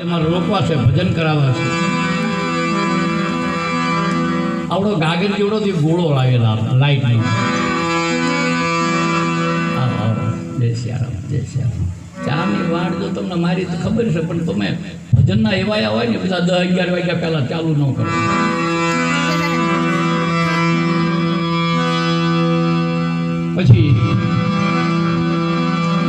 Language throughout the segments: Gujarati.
મારે રોકવા છે, ભજન કરાવવા છે. આવડો ગાગર જેવડો તે ગોળો લાવેલા લાઈટ નહીં. જય શ્યારામ, જય શ્યારામ. ચાની વાડ જો તમને મારી તો ખબર છે, પણ તમે ભજનના એવા હોય ને બધા 10-11 વાગ્યા પહેલાં ચાલુ ન કરો. પછી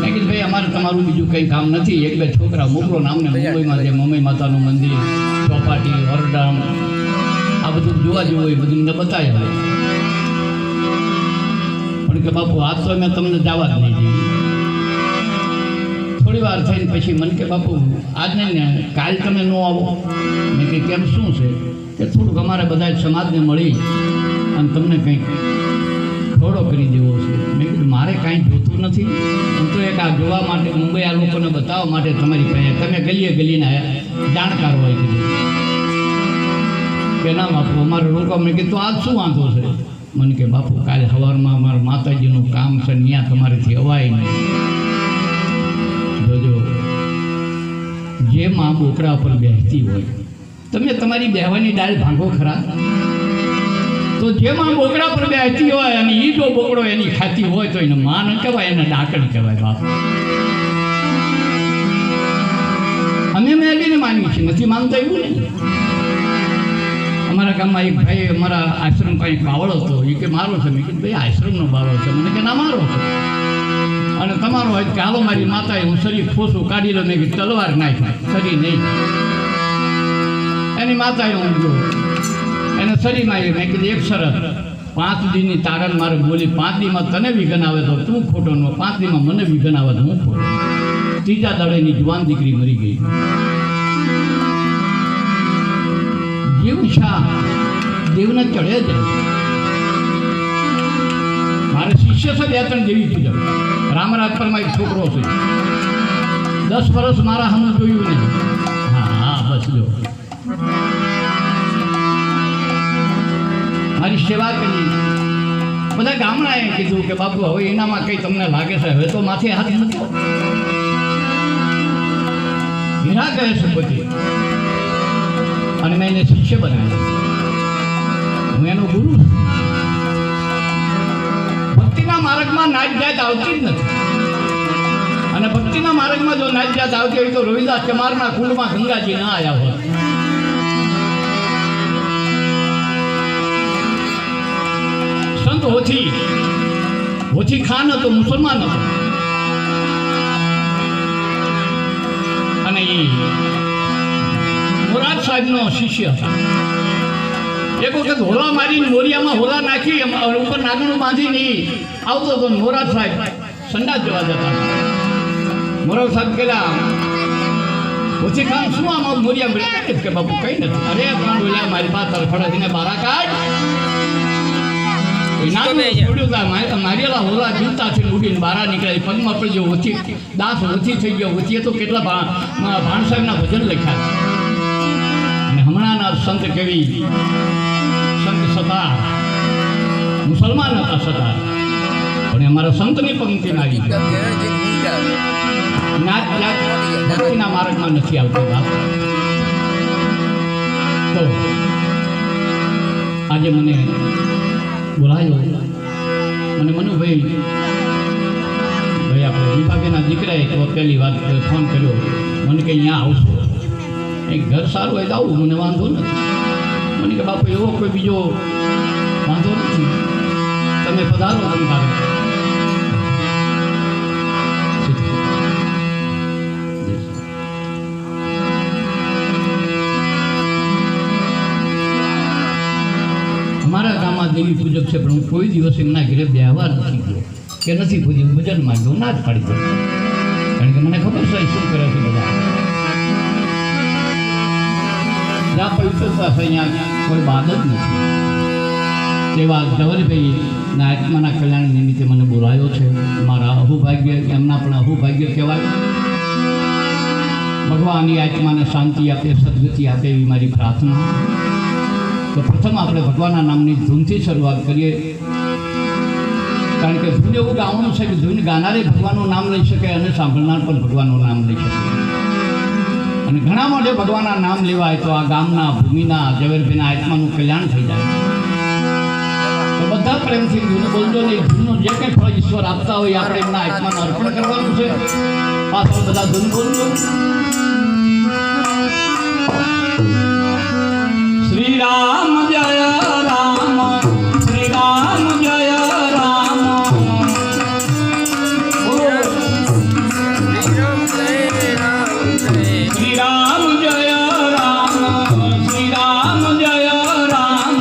મેં કીધું ભાઈ અમારે તમારું બીજું કંઈ કામ નથી, 1-2 છોકરા મોકલો ને અમને મુંબઈમાં જે મમ્મી માતાનું મંદિર, ચોપાટી, વરડામ આ બધું જોવા જેવું હોય, બધું મને બતાવ્યા. પણ કે બાપુ આજ તો મેં તમને જવા જ નહીં દીધી. થોડી વાર થઈને પછી મને કે બાપુ આજ નહીં ને કાલ તમે ન આવો. મેં કે કેમ શું છે? કે થોડુંક અમારે બધા સમાજને મળી અને તમને કંઈક થોડો કરી દેવો છે. મેં કીધું મારે કાંઈ જોતું નથી, હું તો એક આ જોવા માટે મુંબઈ આ લોકોને બતાવવા માટે તમારી પાસે, તમે ગલીએ જાણકાર હોય કીધું કે ના બાપુ અમારે રોકવા. મેં કીધું આજ શું વાંધો છે? મને કે બાપુ કાલે સવારમાં અમારા માતાજીનું કામ છે, ત્યાં તમારેથી અવાય નહીં. જોજો જે માં બોકડા પર બેસતી હોય, તમે તમારી બેહવાની ડાળ ભાંગો ખરા? તો જેમાં બોકડા પર બેસતી હોય અને એ જો બોકડો એની ખાતી હોય તો એને માં ન કહેવાય, એને ડાકણ કહેવાય. બાપ અમે મેળવીને માનવી છીએ, નથી માનતા એવું નહીં. અમારા ગામમાં એક ભાઈ અમારા આશ્રમ કંઈક બાવળો હતો, એ કે મારો છે. મેં કીધું ભાઈ આશ્રમનો બાવળો છે. મને કે ના મારો છે. અને તમારો હોય કે હાલો મારી માતાએ હું શરીર ખોસું કાઢી લો. મેં કીધું તલવાર નાખ, શરીર નહીં. એની માતાએ હું જો એને શરીરમાં મેં કીધું એક શરત, 5 દીની તારણ મારે બોલી, 5 દીમાં તને વિઘન આવે તો તું ખોટો ન, 5 દીમાં મને વિઘન આવે તો હું ખોટો. 3જા દાડેની જુવાન દીકરી મરી ગઈ. જીવ શા દેવને ચડે જ. મારે શિષ્ય છે 2-3 દેવી પૂજક. રામરાજપરમાં એક છોકરો છે, 10 વર્ષ મારા હમ જોયું નહીં. હા બસ જો મારી સેવા કરી. બધા ગામડાએ કીધું કે બાપુ હવે એનામાં કંઈ તમને લાગે છે, હવે તો માથે હાથ મૂકો. હીરા કહે છે પછી, અને મેં એને શિષ્ય બનાવ્યો. હું એનો ગુરુ છું. ભક્તિના માર્ગમાં નાચ જાત આવતી જ નથી. અને ભક્તિના માર્ગમાં જો નાચ જાત આવતી હોય તો રવિદાસ ચમારના કુંડમાં ગંગાજી ના આવ્યા હોત. સંત હોથી ખાન હતો, મુસલમાન હતો. અને એ મોરાદ સાહેબનો શિષ્ય હતા. એક વખત હોલા મારીને મોરિયામાં હોલા નાખી ઉપર નાગણું બાંધીને આવતો હતો. મોરાદ સાહેબ સંડાસ જવા જતા. મોરાદ સાહેબ પેલા હોથી ખાન શું આમ મોરિયા મળ્યા કે બાપુ કઈ નથી. અરે પણ ઓલા મારી પાસે તરફડાથીને બારા કાઢ. મારેલા હોલા જીવતાથી ઉડીને બહાર નીકળ્યા. પગમાં પડજો, ઓછી દાસ ઓછી થઈ ગયો. ઓછી તો કેટલા ભાણસાહેબના ભજન લખ્યા. અને હમણાંના સંત કેવી સંત સતા મુસલમાન હતા સતા, પણ અમારા સંતની પંક્તિમાં આવી નાચ જાત ભક્તિના માર્ગમાં નથી આવતો. તો આજે મને બોલાયો, મને મનુભાઈ આપણે વિભાગીના દીકરાએ તો પહેલી વાત ફોન કર્યો. મને કે અહીંયા આવશો, એક ઘર સારું હોય તો આવું, મને વાંધો નથી. મને કે બાપુ એવો કોઈ બીજો વાંધો નથી, તમે પધારો. તમારે અમારા ગામમાં દેવી પૂજક છે, પણ હું કોઈ દિવસ એમના ઘરે બેહવા નથી ગયો કે નથી પૂજ્યું. ભજનમાં ગયો ના જ પાડી દો, કારણ કે મને ખબર છે શું કરે છે બધા. જ્યાં પૈસો પાસે અહીંયા કોઈ બાદ જ નથી. તેવા જવલભાઈના આત્માના કલ્યાણ નિમિત્તે મને બોલાયો છે. મારા અહોભાગ્ય, એમના પણ અહોભાગ્ય કહેવાય. ભગવાનની આત્માને શાંતિ આપે, સદગતિ આપે એવી મારી પ્રાર્થના. તો પ્રથમ આપણે ભગવાનના નામની ધૂનથી શરૂઆત કરીએ, કારણ કે ધૂન એવું ગાવાનું છે કે ધૂન ગાનારે ભગવાનનું નામ લઈ શકે અને સાંભળનાર પણ ભગવાનનું નામ લઈ શકે. અને ઘણા માટે ભગવાનના નામ લેવાય તો આ ગામના ભૂમિના ઝવેરભાઈના આત્માનું કલ્યાણ થઈ જાય. તો બધા પ્રેમથી ધૂન બોલજો ને ધૂનનું જે કંઈ ફળ ઈશ્વર આપતા હોય આપણે એમના આત્માને અર્પણ કરવાનું છે. પાછળ બધા ધૂન બોલજો. શ્રી રામ જય રામ, શ્રી રામ જય રામ. શ્રી રામ જય રામ, શ્રી રામ જય રામ.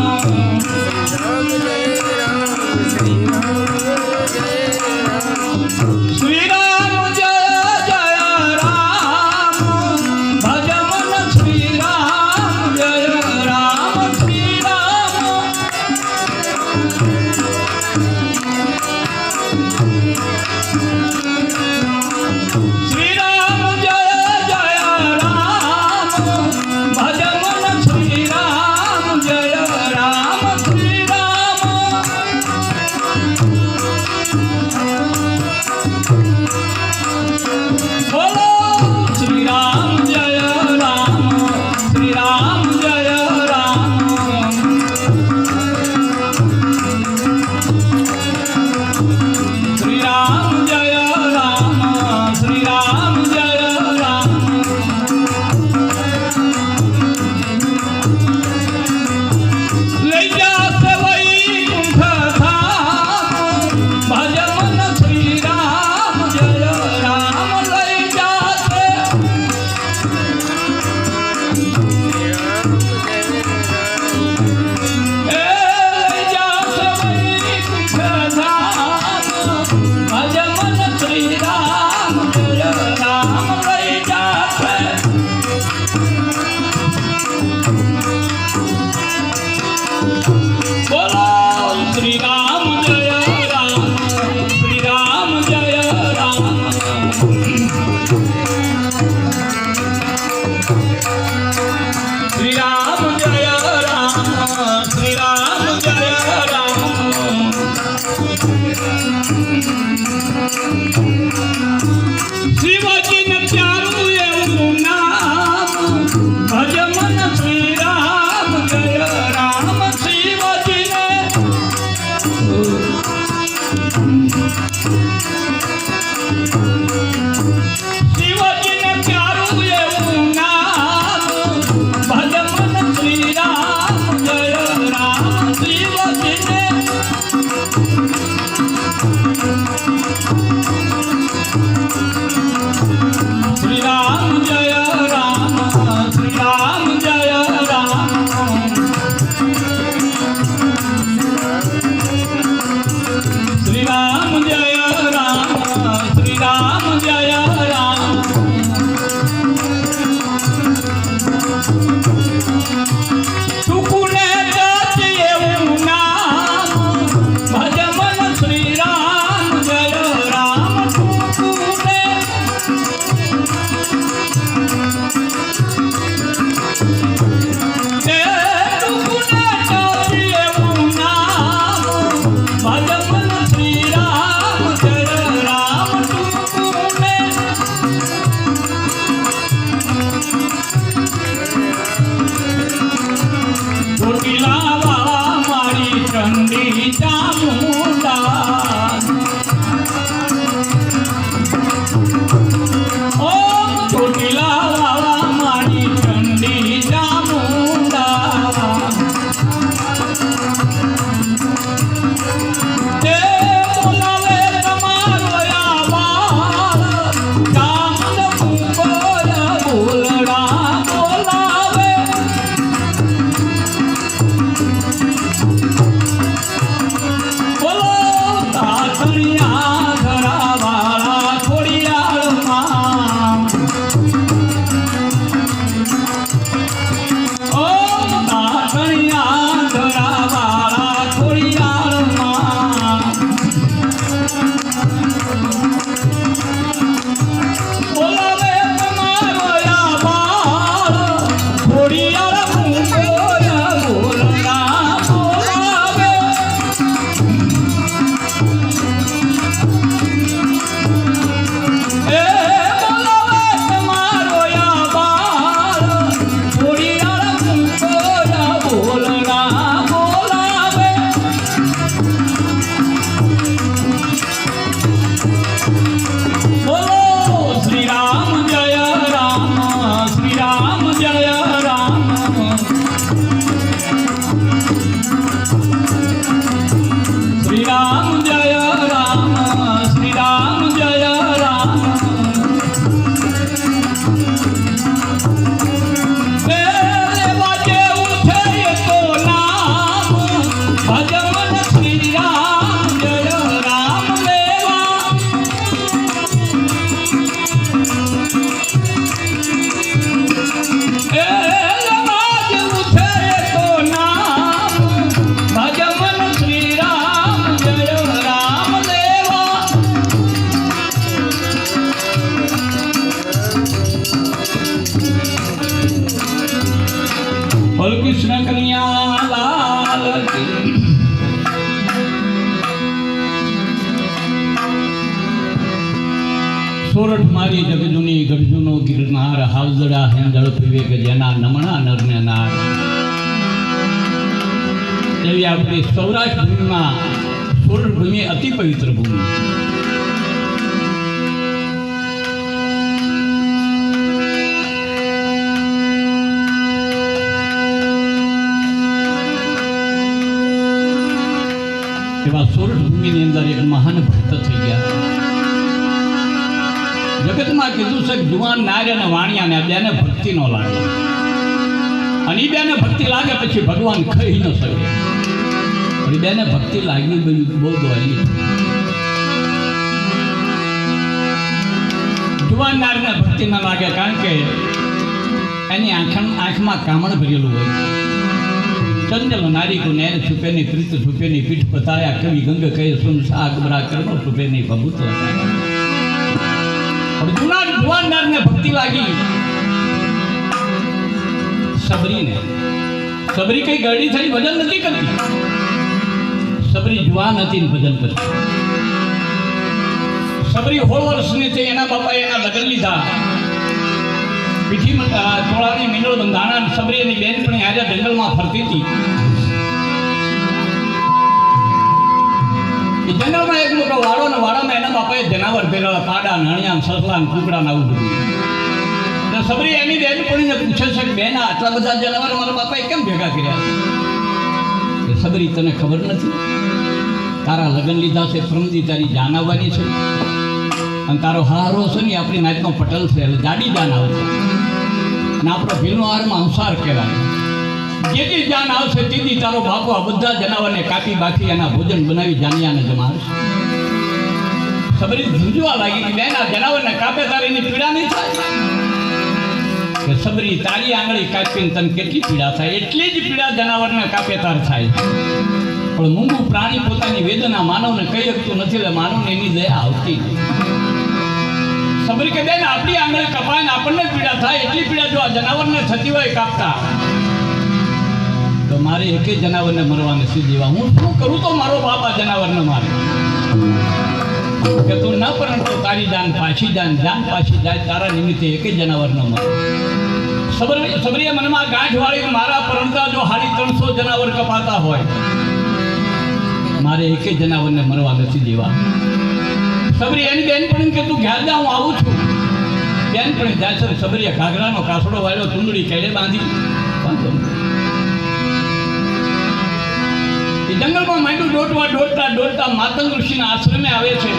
શ્રી રામ જય જય રામ, શ્રી રામ જય રામ શ્રી રામ જય રામ શ્રી રામ જય રામ કૃષ્ણ કન્યા લાલ કી સોરઠ મારી જગજુની ગરજુનો ગિરનાર હાવજડા હેંદળ પીવે કે જેના નમણા નરને નાર એવી આપણી સૌરાષ્ટ્ર ભૂમિમાં સોરઠ ભૂમિ અતિ પવિત્ર ભૂમિ. એવા સોરઠ ભૂમિની અંદર એક મહાન ભક્ત થઈ ગયા. જગતમાં કીધું છે જુવાન નાર્ય અને વાણિયાને બેને ભક્તિ નો લાગે, અને એ બેને ભક્તિ લાગે પછી ભગવાન કહી ન શકે. પણ બેને ભક્તિ લાગી બહુ દોરી. જુવાન નારીને ભક્તિ ન લાગે કારણ કે એની આંખમાં કામણ ભરેલું હોય. ચંચલ નારી કો નૈન છુપે નહીં, પ્રીત છુપે નહીં, પીઠ બતાયા કવિ ગંગ કહે સુન સાગ બરા કર્મ છુપે નહીં, ભભૂત જુવાન નારને ભક્તિ લાગી. સબરી કઈ ગરડી થઈ ભજન નથી કરતી. સબરી જુવાન હતી ને ભજન કરતી. સબરી 16 વર્ષની થઈ એના બાપાએ એના લગ્ન લીધા. પીઠી ચોળાની મિનળ બંધાણા. સબરી એની બેનપણી આજે જંગલમાં ફરતી હતી. એ જંગલમાં એક મોટો વાડો ને વાડામાં એના બાપાએ જનાવર ભેગા પાડા, નાણિયા, સસલા ને કુકડા ને આવું બધું. તો સબરી એની બેનપણીને પૂછે છે કે બેન આટલા બધા જનાવર મારા બાપાએ કેમ ભેગા કર્યા? સબરી તને ખબર નથી? તારા લગ્ન લીધા છે, પ્રમદી તારી જાન આવવાની છે, અને તારો હારો છે ને આપણી નાતનો પટેલ છે, એટલે જાડી જાન આવશે. અને આપણો ભીલનો હારમાં અંસાર કહેવાય. જેથી જાન આવશે તેથી તારો બાપો આ બધા જનાવરને કાપી બાકી એના ભોજન બનાવી જાનિયાને જમાડશે. સબરી ઝૂંઝવા લાગી કે બેન આ જનાવરને કાપે તારે એની પીડા નહીં થાય? કે સબરી તારી આંગળી કાપીને તને કેટલી પીડા થાય? એટલી જ પીડા જનાવરને કાપે તાર થાય. પણ મૂંગું પ્રાણી પોતાની વેદના માનવને કહી શકતું નથી, એટલે માનવને એની દયા આવતી. સબરી કે બેન આપણી આંગળી કપાય ને આપણને પીડા થાય, એટલી પીડા જો આ જનાવરને થતી હોય કાપતા, તો મારે એકે જનાવરને મરવા નથી દેવા. હું શું કરું તો મારો બાપ આ જનાવરને મારે? કે તું ન પરંતુ તારી જાન પાછી જાન પાછી જાય, તારા નિમિત્તે એકે જનાવર ન મરે. સબરીએ મનમાં ગાંઠ વાળી મારા પરણતા જો 350 જનાવર કપાતા હોય, મારે એકે જનાવરને મરવા નથી દેવા. સબરી એની બેનપણી કે તું ઘેર જા, હું આવું છું. બેનપણી જાય છે. સબરીએ ઘાઘરાનો કાસડો વાળ્યો, ચૂંદડી કેળે બાંધી. એ જંગલમાં માંડ્યું દોડતા માતંગ ઋષિના આશ્રમે આવે છે.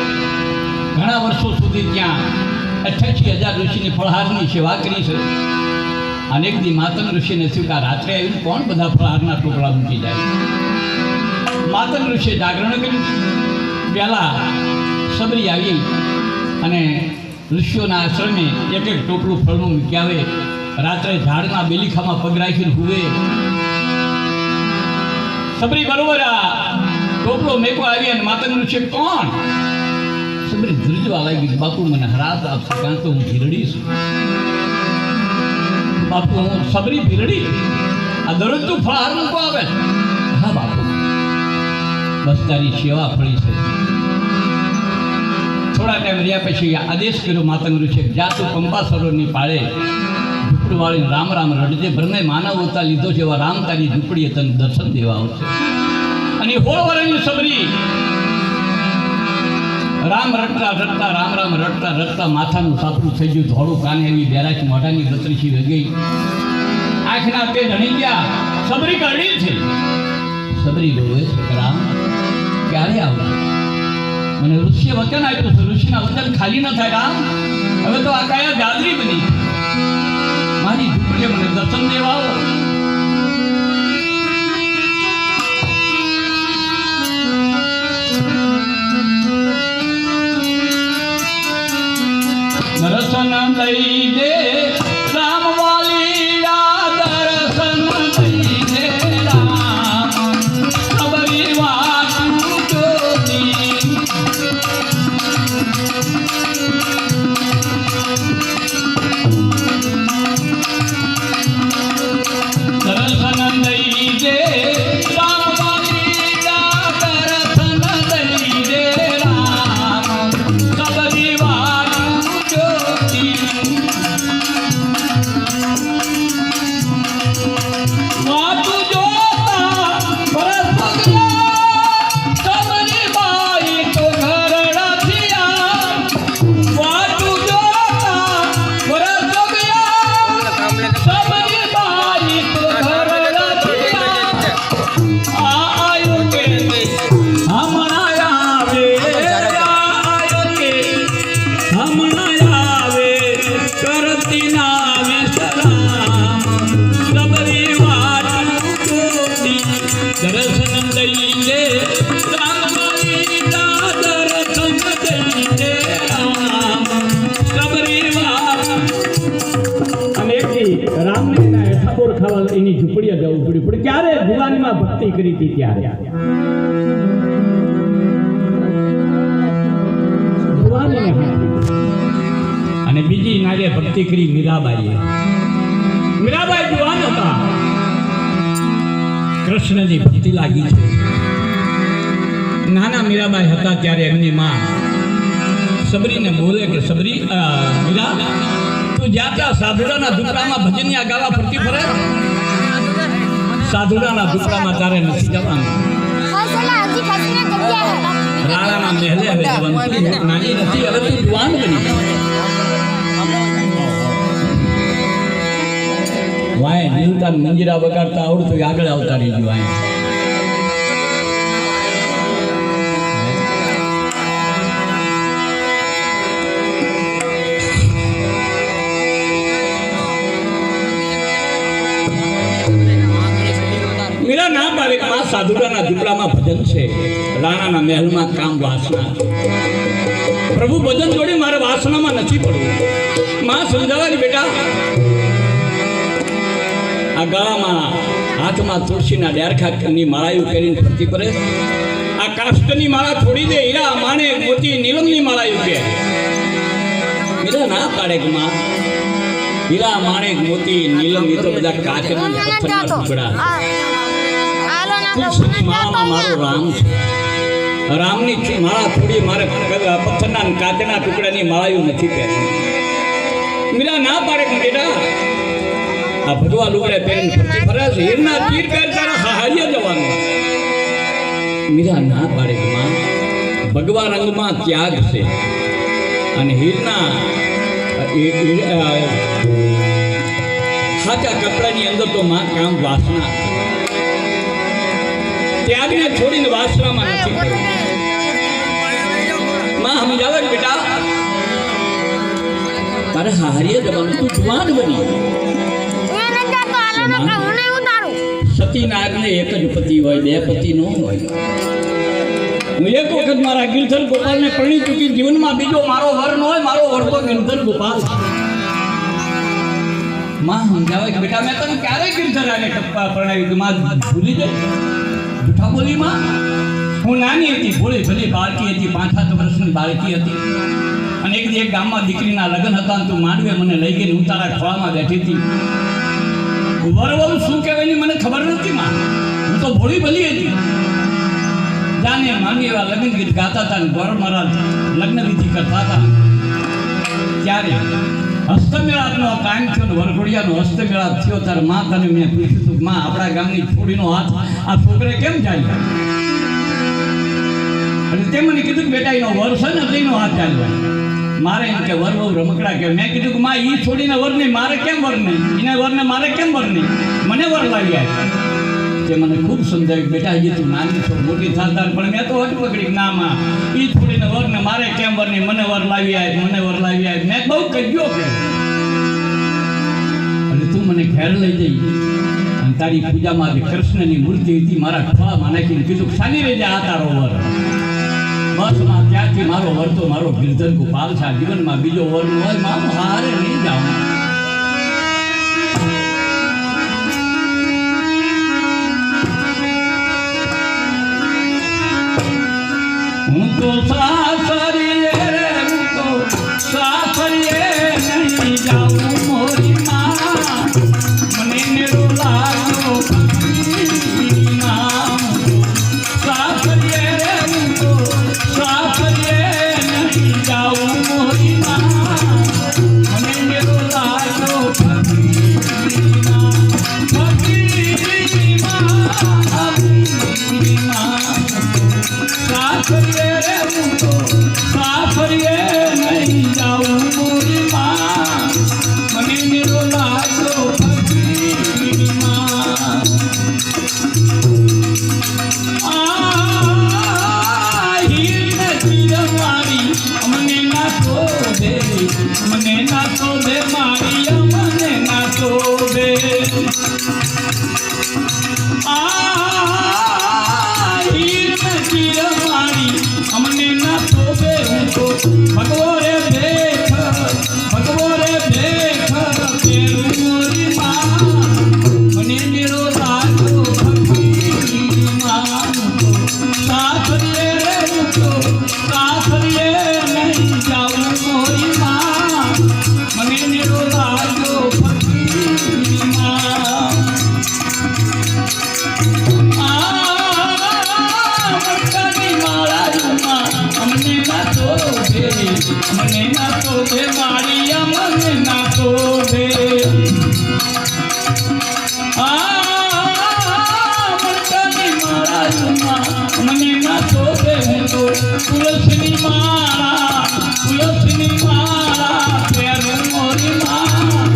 ઘણા વર્ષો સુધી ત્યાં 88,000 ઋષિની ફળહારની સેવા કરી છે. અનેક દી માતંગ ઋષિને સ્વીકાર રાત્રે આવીને કોણ બધા ફળહારના ટોપલા મૂકી જાય. માતંગ ઋષિએ જાગરણ કર્યું. પહેલા સબરી આવી અને ઋષિઓના આશ્રમે એક ટોપલું ફળનું મૂકી આવે. રાત્રે ઝાડના બેલીખામાં પગ રાખીને હુવે. સબરી બરોબર આ ટોપલો મેકો આવી અને માતંગ ઋષિ કોણ? સબરી ધ્રુજવા લાગી. બાપુ મને હરાસ આપશે કારણ તો હું ભીરડી છું. બાપુ હું સબરી ભીરડી? આ દરરોજ તું ફળહાર મૂકો આવે? હા બાપુ, બસ તારી સેવા ફળી છે. થોડા ટાઈમ રહ્યા પછી આદેશ કર્યો માતંગ ઋષિ, જા તું પંપા સરોવરની પાળે ઝૂંપડી વાળીને રામ રામ રડજે. ભરને માનવ અવતાર લીધો છે, એવા રામ તારી ઝૂંપડીએ તને દર્શન દેવા આવશે. અને 16 વર્ષની સબરી રામ રટતા રટતા રામ રામ રટતા રટતા માથાનું સાપડું થઈ ગયું, ધોળું કાને એવી બેરાશ મોઢાની બત્રીસી વહી ગઈ, આંખના તે ધણી ગયા. સબરી કરડી છે. સબરી રોવે છે, રામ ક્યારે આવવા? મને ઋષિએ વચન આપ્યું છે, ઋષિના વચન ખાલી ન થાય રામ. હવે તો આ કાયા ગાદરી બની, મારી ઝૂંપડીએ મને દર્શન દેવા આવો. દર્શન લઈ દે રામ વાલીડા, દર્શન લઈ દે રામ, સબરી વાત જોતી. દર્શન લઈ દે રામ વાલીડા, દર્શન લઈ દે રામ, સબરી વાત જોતી. વાત જોતા ભરત ભગલા, સબરી બાઈ તો ઘરડા થયા. વાત જોતા ભરત ભગલા, સબરી બાઈ તો ઘરડા થયા. આ આયો કે હમણાં આવે, આયો કે હમણાં આવે, કરતી નામે સલામ, સબરી વાત જોતી. દર્શન દઈ દે રામ વાલીડા, દર્શન દઈ દે રામ, સબરી વાત. અને એકથી રામને એના હેઠાપોર ખાવા એની ઝૂંપડીએ જવું પડ્યું. પણ ક્યારે ભુવાનીમાં ભક્તિ કરી હતી ત્યારે ભુવાનીને હાથી. અને બીજી નારે ભક્તિ કરી મીરાબાઈએ. મીરાબાઈ જુવાન હતા, કૃષ્ણની ભક્તિ લાગી છે. નાના મીરાબાઈ હતા ત્યારે એમની માં સબરીને બોલે કે સબરી મીરા, તું જ્યાં ત્યાં સાધુડાના ઝૂંપડામાં ભજનિયા ગાવા ફરતી ફરે, સાધુડાના ઝૂંપડામાં તારે નથી જવાનું. રાણાના મહેલે હવે જવાનું. નાની નથી, હવે તું જુવાન બની. વાય નીલતા મંજીરા વગાડતા આવડતું આગળ આવતા રહીશું. વાય મીરા ના પાડે, માં સાધુડાના ઝૂંપડામાં ભજન છે, રાણાના મહેલમાં કામ વાસના. પ્રભુ ભજન જોડી મારે વાસનામાં નથી પડવું. માં સમજાવવાની બેટા, આ ગળામાં હાથમાં તુલસીના ડાળખાની માળાયું કરીને ફરતી પડે. આ કાષ્ટની માળા છોડી દે, હીરા માણેક મોતી નીલમની માળાયું કે. મીરા ના પાડે કે માં હીરા માણેક મોતી નીલમ એ તો બધા કાચના પથ્થરના ટુકડા. તુલસીની માળામાં મારો રામ છે. રામની માળા થોડી મારે પથ્થરના કાચના ટુકડાની માળાયું નથી પહેરી. મીરા ના પાડે કે બેટા, આ ભગવા લુગડે પહેરીને ફરતી ફરે છે, હીરના તીર પહેર તારા હાહારીએ જવાનું. મીરા ના પાડે કે માં ભગવા રંગમાં ત્યાગ છે, અને હીરના સાચા કપડાની અંદર તો માં કામ વાસના. ત્યાગને છોડીને વાસનામાં નથી કરવું. માં સમજાવે કે બેટા, તારે હાહારીએ જવાનું, તું જુવાન બની. સતી નાગને એક જ પતિ હોય, બે પતિ ન હોય. હું એક વખત મારા ગિરધર ગોપાલને પરણી ચૂકી, જીવનમાં બીજો મારો વર ન હોય, મારો વર તો ગિરધર ગોપાલ. માં સમજાવે કે બેટા, મેં તને ક્યારે ગિરધર આને પરણાવી? માં ભૂલી જાય, જૂઠા બોલી માં. હું નાની હતી, ભોળી ભલી બાળકી હતી, 5-7 વર્ષની બાળકી હતી. અને એક ગામમાં દીકરીના લગ્ન હતા, તું માંડવે મને લઈ ગઈ, હું તારા ખોળામાં બેઠી હતી. વરવમ શું કહેવાય મને ખબર નથી માં, હું તો ભોળી ભલી હતી. જાને માંગી એવા લગ્ન ગીત ગાતા હતા, વર મારા લગ્ન વિધિ કરતા હતા. ત્યારે હસ્તમેળાપનો ટાઈમ થયો, વરઘોડિયાનો હસ્તમેળાપ થયો. ત્યારે માં તને મેં પૂછ્યું હતું, માં આપણા ગામની છોડીનો હાથ આ છોકરે કેમ જાય? એટલે તે મને કીધું કે બેટા એનો વર છે ને તેનો હાથ ચાલવા મારે એમ કે વર બહુ રમકડા કે મેં કીધું કે માં એ છોડીને વર નહીં મારે કેમ વર નહીં એના વરને મારે કેમ વર નહીં મને વર લાવી આવ્યા તે મને ખૂબ સમજાવ્યું બેટા હજી તું નાની છો મોટી થતા પણ મેં તો હટ પકડી ના માં એ છોડીને વરને મારે કેમ વર નહીં મને વર લાવી આવે મને વર લાવી આવે મેં બહુ કહ્યું કે અને તું મને ઘેર લઈ જઈ અને તારી પૂજામાં જે કૃષ્ણની મૂર્તિ હતી મારા ખોળામાં નાખીને કીધું ખાલી રહી જાય આ તારો વર બસમાં ત્યાંથી મારો વર તો મારો ગિરધર ગોપાલ છે જીવનમાં બીજો વર હોય મારો હારે નહીં જાઉં હું તો સાસરીએ રે હું તો સાસરીએ નહીં જાઉં મોરી માં મને મેરો લાગ્યો નામ સાસરીએ રે હું તો સાસરીએ નહીં જાઉં મોરી માં મને મેરો લાગ્યો સાસરીએ રે હું તો સાસરીએ નહીં જાઉં મોરી માં મને મેરો લાગ્યો ફકીરમાં હીર નથી રમારી અમને ના શોભે મને ના શોભે મારી અમને ના શોભે અમને ના શોભે હું તો ભગવો રે દેખ તેરું મોરી માં મને મેરો લાગ્યો ફકીરમાં સાસરીએ રે હું તો સાસરીએ નહીં જાઉં મોરી માં મને મેરો લાગ્યો ફકીરમાં મને ના શોભે મારી અમને ના શોભે મરકાની માળા મને ના શોભે હું તો તુલસની માળા પેરું મોરી માં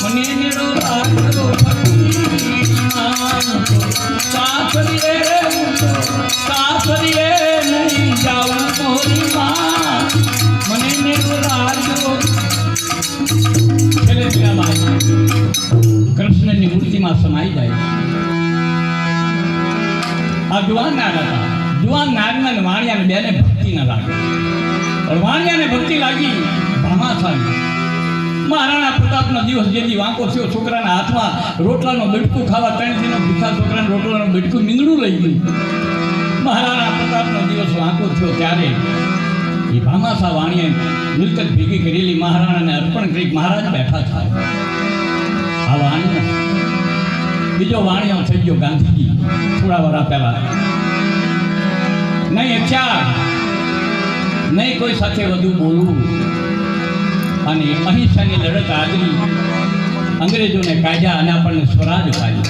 મને મેરો લાગ્યો ફકીરમાં સાસરીએ રે હું તો સાસરીએ નહીં જાઉં મોરી માં મને મેરો લાગ્યો છેલ્લે કૃષ્ણની મૂર્તિમાં સમાઈ જાય આ જુવાન નાર હતા જુવાન નારના ને વાણિયાને બેને ભક્તિ ન લાગી પણ વાણિયાને ભક્તિ લાગી ભામાસાની મહારાણા પ્રતાપનો દિવસ જેથી વાંકો થયો છોકરાના હાથમાં રોટલાનો બટકું ખાવા 3 દિનનો ભૂખા છોકરાને રોટલાનો બટકું મીંદડું લઈ ગયું મહારાણા પ્રતાપનો દિવસ વાંકો થયો ત્યારે એ ભામાસા વાણીએ મિલકત ભેગી કરેલી મહારાણાને અર્પણ કરી મહારાજ બેઠા થાય આ વાણીઓ બીજો વાણીઓ થઈ ગયો ગાંધીજી થોડા વર્ષ પહેલા નહીં ઈચ્છા નહીં કોઈ સાથે વધુ બોલવું અને અહિંસાની લડત આદરી અંગ્રેજોને કાઢ્યા અને આપણને સ્વરાજ પાડ્યું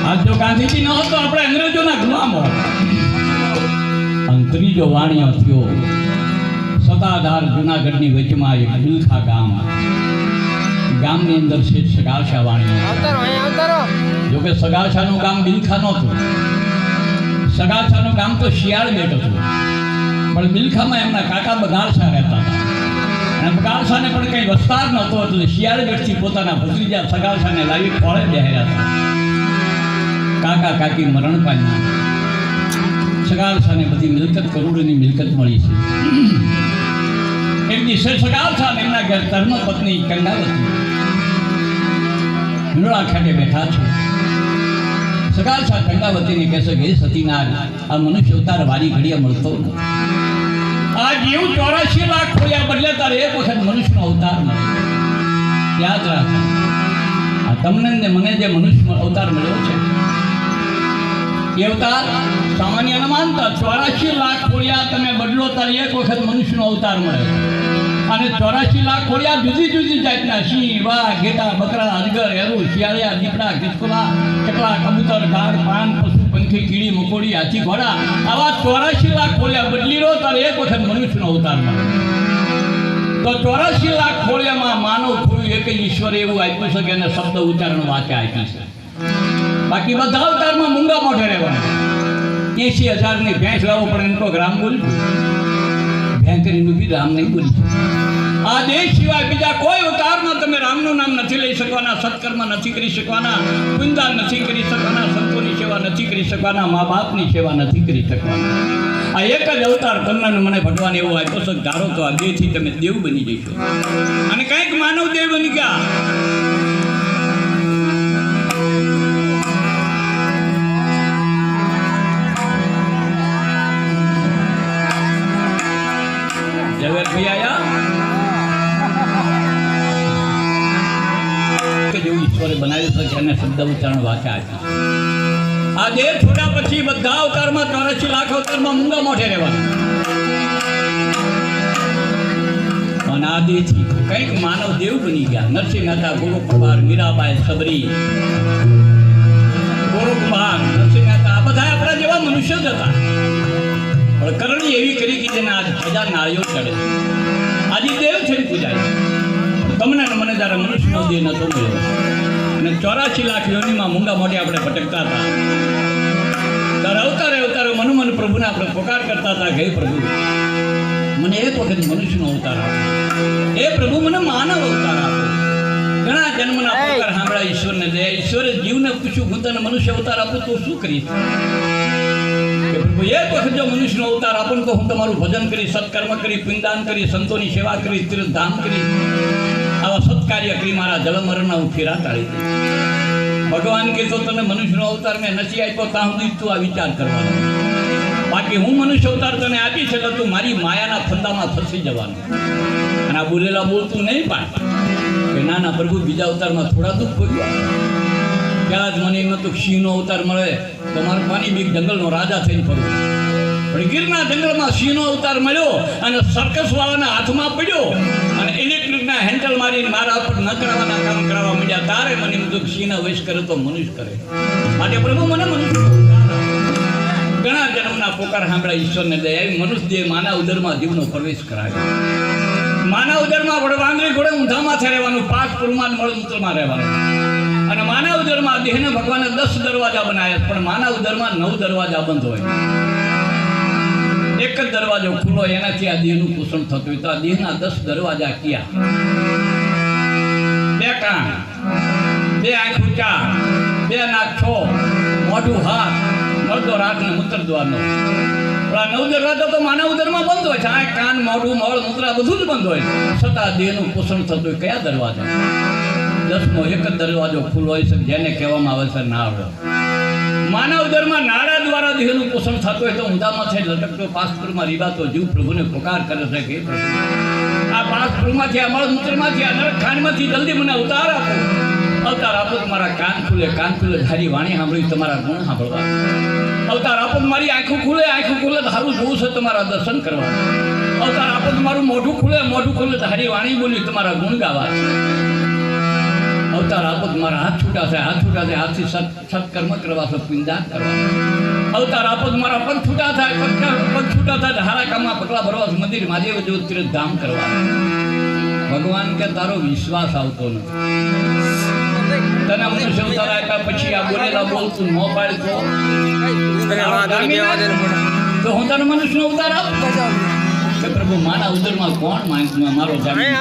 આજ જો ગાંધીજી ન હોત તો આપણે અંગ્રેજોના ગુલામ હોત અને ત્રીજો વાણીઓ થયો સતાધાર જુનાગઢની વચમાં એક બિલખા ગામની અંદર છે સગાશા વાણીઓ જોકે સગાશાનું ગામ બિલખા નહોતું સગાશાનું ગામ તો શિયાળ બેઠ હતું પણ બિલખામાં એમના કાકા બગાડશા રહેતા હતા અને બગાડશાને પણ કંઈ વસ્તાર નહોતો એટલે શિયાળ બેઠથી પોતાના ભત્રીજા સગાશાને લાવી ખોળે બેહ્યા હતા કાકા કાકી મરણ પામ્યા સગાલસાને બધી મિલકત કરોડોની મિલકત મળી છે એક દિવસે સગાલસા એમના ઘર ધર્મ પત્ની કંગાવતી હિંડોળા ખાતે બેઠા છો સગાલસા કંગાવતીને કહેશે કે સતીનાર આ મનુષ્ય અવતાર વારી ઘડીએ મળતો નથી આ જીવ 84 લાખ ખોયા બદલે તારે એક વખત મનુષ્યનો અવતાર મળે યાદ રાખ આ તમને ને મને જે મનુષ્યનો અવતાર મળ્યો છે એ અવતાર સામાન્ય ન માનતા 84 લાખ ખોડિયા તમે બદલો તારે એક વખત મનુષ્યનો અવતાર મળે અને 84 લાખ ખોડિયા જુદી જુદી જાતના સિંહ વાઘ ઘેટા બકરા અજગર એરું શિયાળિયા દીપડા ખિસકોલા ચકલા કબૂતર ગાઢ પાન પશુ પંખી મીઠી કીડી મકોડી હાથી ઘોડા આવા 84 લાખ ખોલ્યા બદલી લો તારે એક વખત મનુષ્યનો અવતાર મળે તો 84 લાખ ખોળિયામાં માનવ ખોળ્યું એક ઈશ્વરે એવું આપ્યું છે કે એને શબ્દ ઉચ્ચારણ વાક્ય આપ્યું છે. બાકી બધા અવતારમાં મૂંગા મોઢે રહેવાના. 80,000ની ભેંસ લાવો પણ એમ તો રામ બોલ્યું ભેંકરીનું બી રામ નહીં બોલ્યું. આ દેહ સિવાય બીજા કોઈ અવતારમાં તમે રામનું નામ નથી લઈ શકવાના, સત્કર્મ નથી કરી શકવાના, પુણ્યદાન નથી કરી શકવાના, સંતોની સેવા નથી કરી શકવાના, મા બાપની સેવા નથી કરી શકવાના. આ એક જ અવતાર તમને મને ભગવાન એવો આપ્યો છે, ધારો તો આ દેહથી તમે દેવ બની જશો અને કંઈક માનવ દેવ બની ગયા. ઝવેરભાઈ આયા જેવું ઈશ્વરે બનાવ્યું છે એને શબ્દ ઉચ્ચારણ વાંચા આપ્યું. આ દેહ છોડ્યા પછી બધા અવતારમાં 84 લાખ અવતારમાં મૂંગા મોઢે રહેવાના અને આ દેહથી કંઈક માનવ દેવ બની ગયા. નરસિંહ મહેતા, ગુરુકુમાર, મીરાબાઈ, સબરી, ગુરુકુમાર, નરસિંહ મહેતા આ બધા આપણા જેવા મનુષ્ય જ હતા. પણ કરણી એવી કરી કે જેને આજ 1000 નાળીઓ ચડે. આજે દેવ છે પૂજાય. તમને મને જ્યારે મનુષ્યનો દેહ નતો મળ્યો અને 84 લાખ યોનિમાં મૂંગા મોઢે આપણે ભટકતા હતા ત્યારે અવતારે અવતારે મન પ્રભુને આપણે પોકાર કરતા હતા કે હે પ્રભુ મને એક વખત મનુષ્યનો અવતાર આપો, એ પ્રભુ મને માનવ અવતાર આપો. ઘણા જન્મના પોકાર સાંભળ્યા ઈશ્વરને દે. ઈશ્વરે જીવને પૂછ્યું હું તને મનુષ્ય અવતાર આપું તો શું કરીશ? કે પ્રભુ એક વખત જો મનુષ્યનો અવતાર આપો તો હું તમારું ભજન કરી, સત્કર્મ કરી, પુણ્યદાન કરી, સંતોની સેવા કરી, તીર્થધામ કરી, આવા સત્કાર્ય કરી મારા જલમરણના હું ફેરા ટાળી દઈશ. ભગવાન કે તો તને મનુષ્યનો અવતાર મેં નથી આપ્યો ત્યાં સુધી તું આ વિચાર કરવાનો. બાકી હું મનુષ્ય અવતાર તને આપી છે તું મારી માયાના ફંદામાં ફસી જવાનું. અને આ બોલેલા બોલતું નહીં પાડ કે ના ના પ્રભુ બીજા અવતારમાં થોડા દુઃખ ભોગવ્યા. ત્યાં જ મને એમ હતું સિંહનો અવતાર મળે તો મારું પાણી બીક જંગલનો રાજા થઈને ફરવું. પણ ગીરના જંગલમાં સિંહનો અવતાર મળ્યો અને સર્કસવાળાના હાથમાં પડ્યો અને ઇલેક્ટ્રિકના હેન્ડલ મારીને મારા ઉપર ન કરાવવાના કામ કરાવવા માંડ્યા. તારે મને એમ હતું સિંહના વશ કરે તો મનુષ્ય કરે. માટે પ્રભુ મને મનુષ્ય ઘણા જન્મના પોકાર સાંભળ્યા ઈશ્વરને દે આવી મનુષ્ય દેહ માના ઉદરમાં જીવનો પ્રવેશ કરાવ્યો. માના ઉદરમાં વડવાંગરી ઘોડે ઊંધામાં રહેવાનું, 5 પુરમાં મળમૂત્રમાં રહેવાનું. અને માનવ ઉદરમાં દેહને ભગવાને 10 દરવાજા બનાવ્યા પણ માનવ ઉદરમાં 9 દરવાજા બંધ હોય. એક જ દરવાજો ખુલ્લો એનાથી આ દેહનું પોષણ થતું હોય. તો આ દેહના 10 દરવાજા ક્યાં? 2 કાન, 2 આંખ ઊંચા, 2 નાક 6, મોઢું હાથ, મળતો રાત ને મૂત્ર દ્વારનો. પણ આ 9 દરવાજા તો માનવ ઉદરમાં બંધ હોય છે. આંખ, કાન, મોઢું, મળ, મૂત્રા બધું જ બંધ હોય છતાં દેહનું પોષણ થતું હોય. કયા દરવાજા? 10મો એક જ દરવાજો ખુલ્લો હોય છે જેને કહેવામાં આવે છે નાળ. માનવ ઉદરમાં નાળા દ્વારા દેહનું પોષણ થતું હોય તો ઊંધામાં થઈ લટકતો પાસપુરમાં રીબાતો જીવ પ્રભુને પોકાર કરે છે કે પ્રભુ આ પાસપુરમાંથી, આ મળમૂત્રમાંથી, આ નરક ખાનમાંથી જલ્દી મને અવતાર આપો. અવતાર આપો તો મારા કાન ખુલે, કાન ખુલે તારી વાણી સાંભળી, તમારા ગુણ સાંભળવા. અવતાર આપો તો મારી આંખો ખુલે, આંખો ખુલે તારું જોવું છે, તમારા દર્શન કરવા. અવતાર આપો તો મારું મોઢું ખુલે, મોઢું ખુલે તારી વાણી બોલી, તમારા ગુણ ગાવા. અવતાર આપો મારા હાથ છૂટા થાય, હાથ છૂટા થાય હાથથી સત્કર્મ કરવા છે, પુણ્યદાન કરવા. અવતાર આપો મારા પગ છૂટા થાય, પગ છૂટા થાય હારા કામમાં પગલા ભરવા, મંદિર મહાદેવ જેવું તીર્થધામ કરવા. ભગવાન કે તારો વિશ્વાસ આવતો નથી. તને મનુષ્ય અવતાર આપ્યા પછી આ બોલેલા બોલતું ન પાડતો તો હું તને મનુષ્યનો અવતાર આપું. પ્રભુ માના ઉદરમાં કોણ મારો જામીન?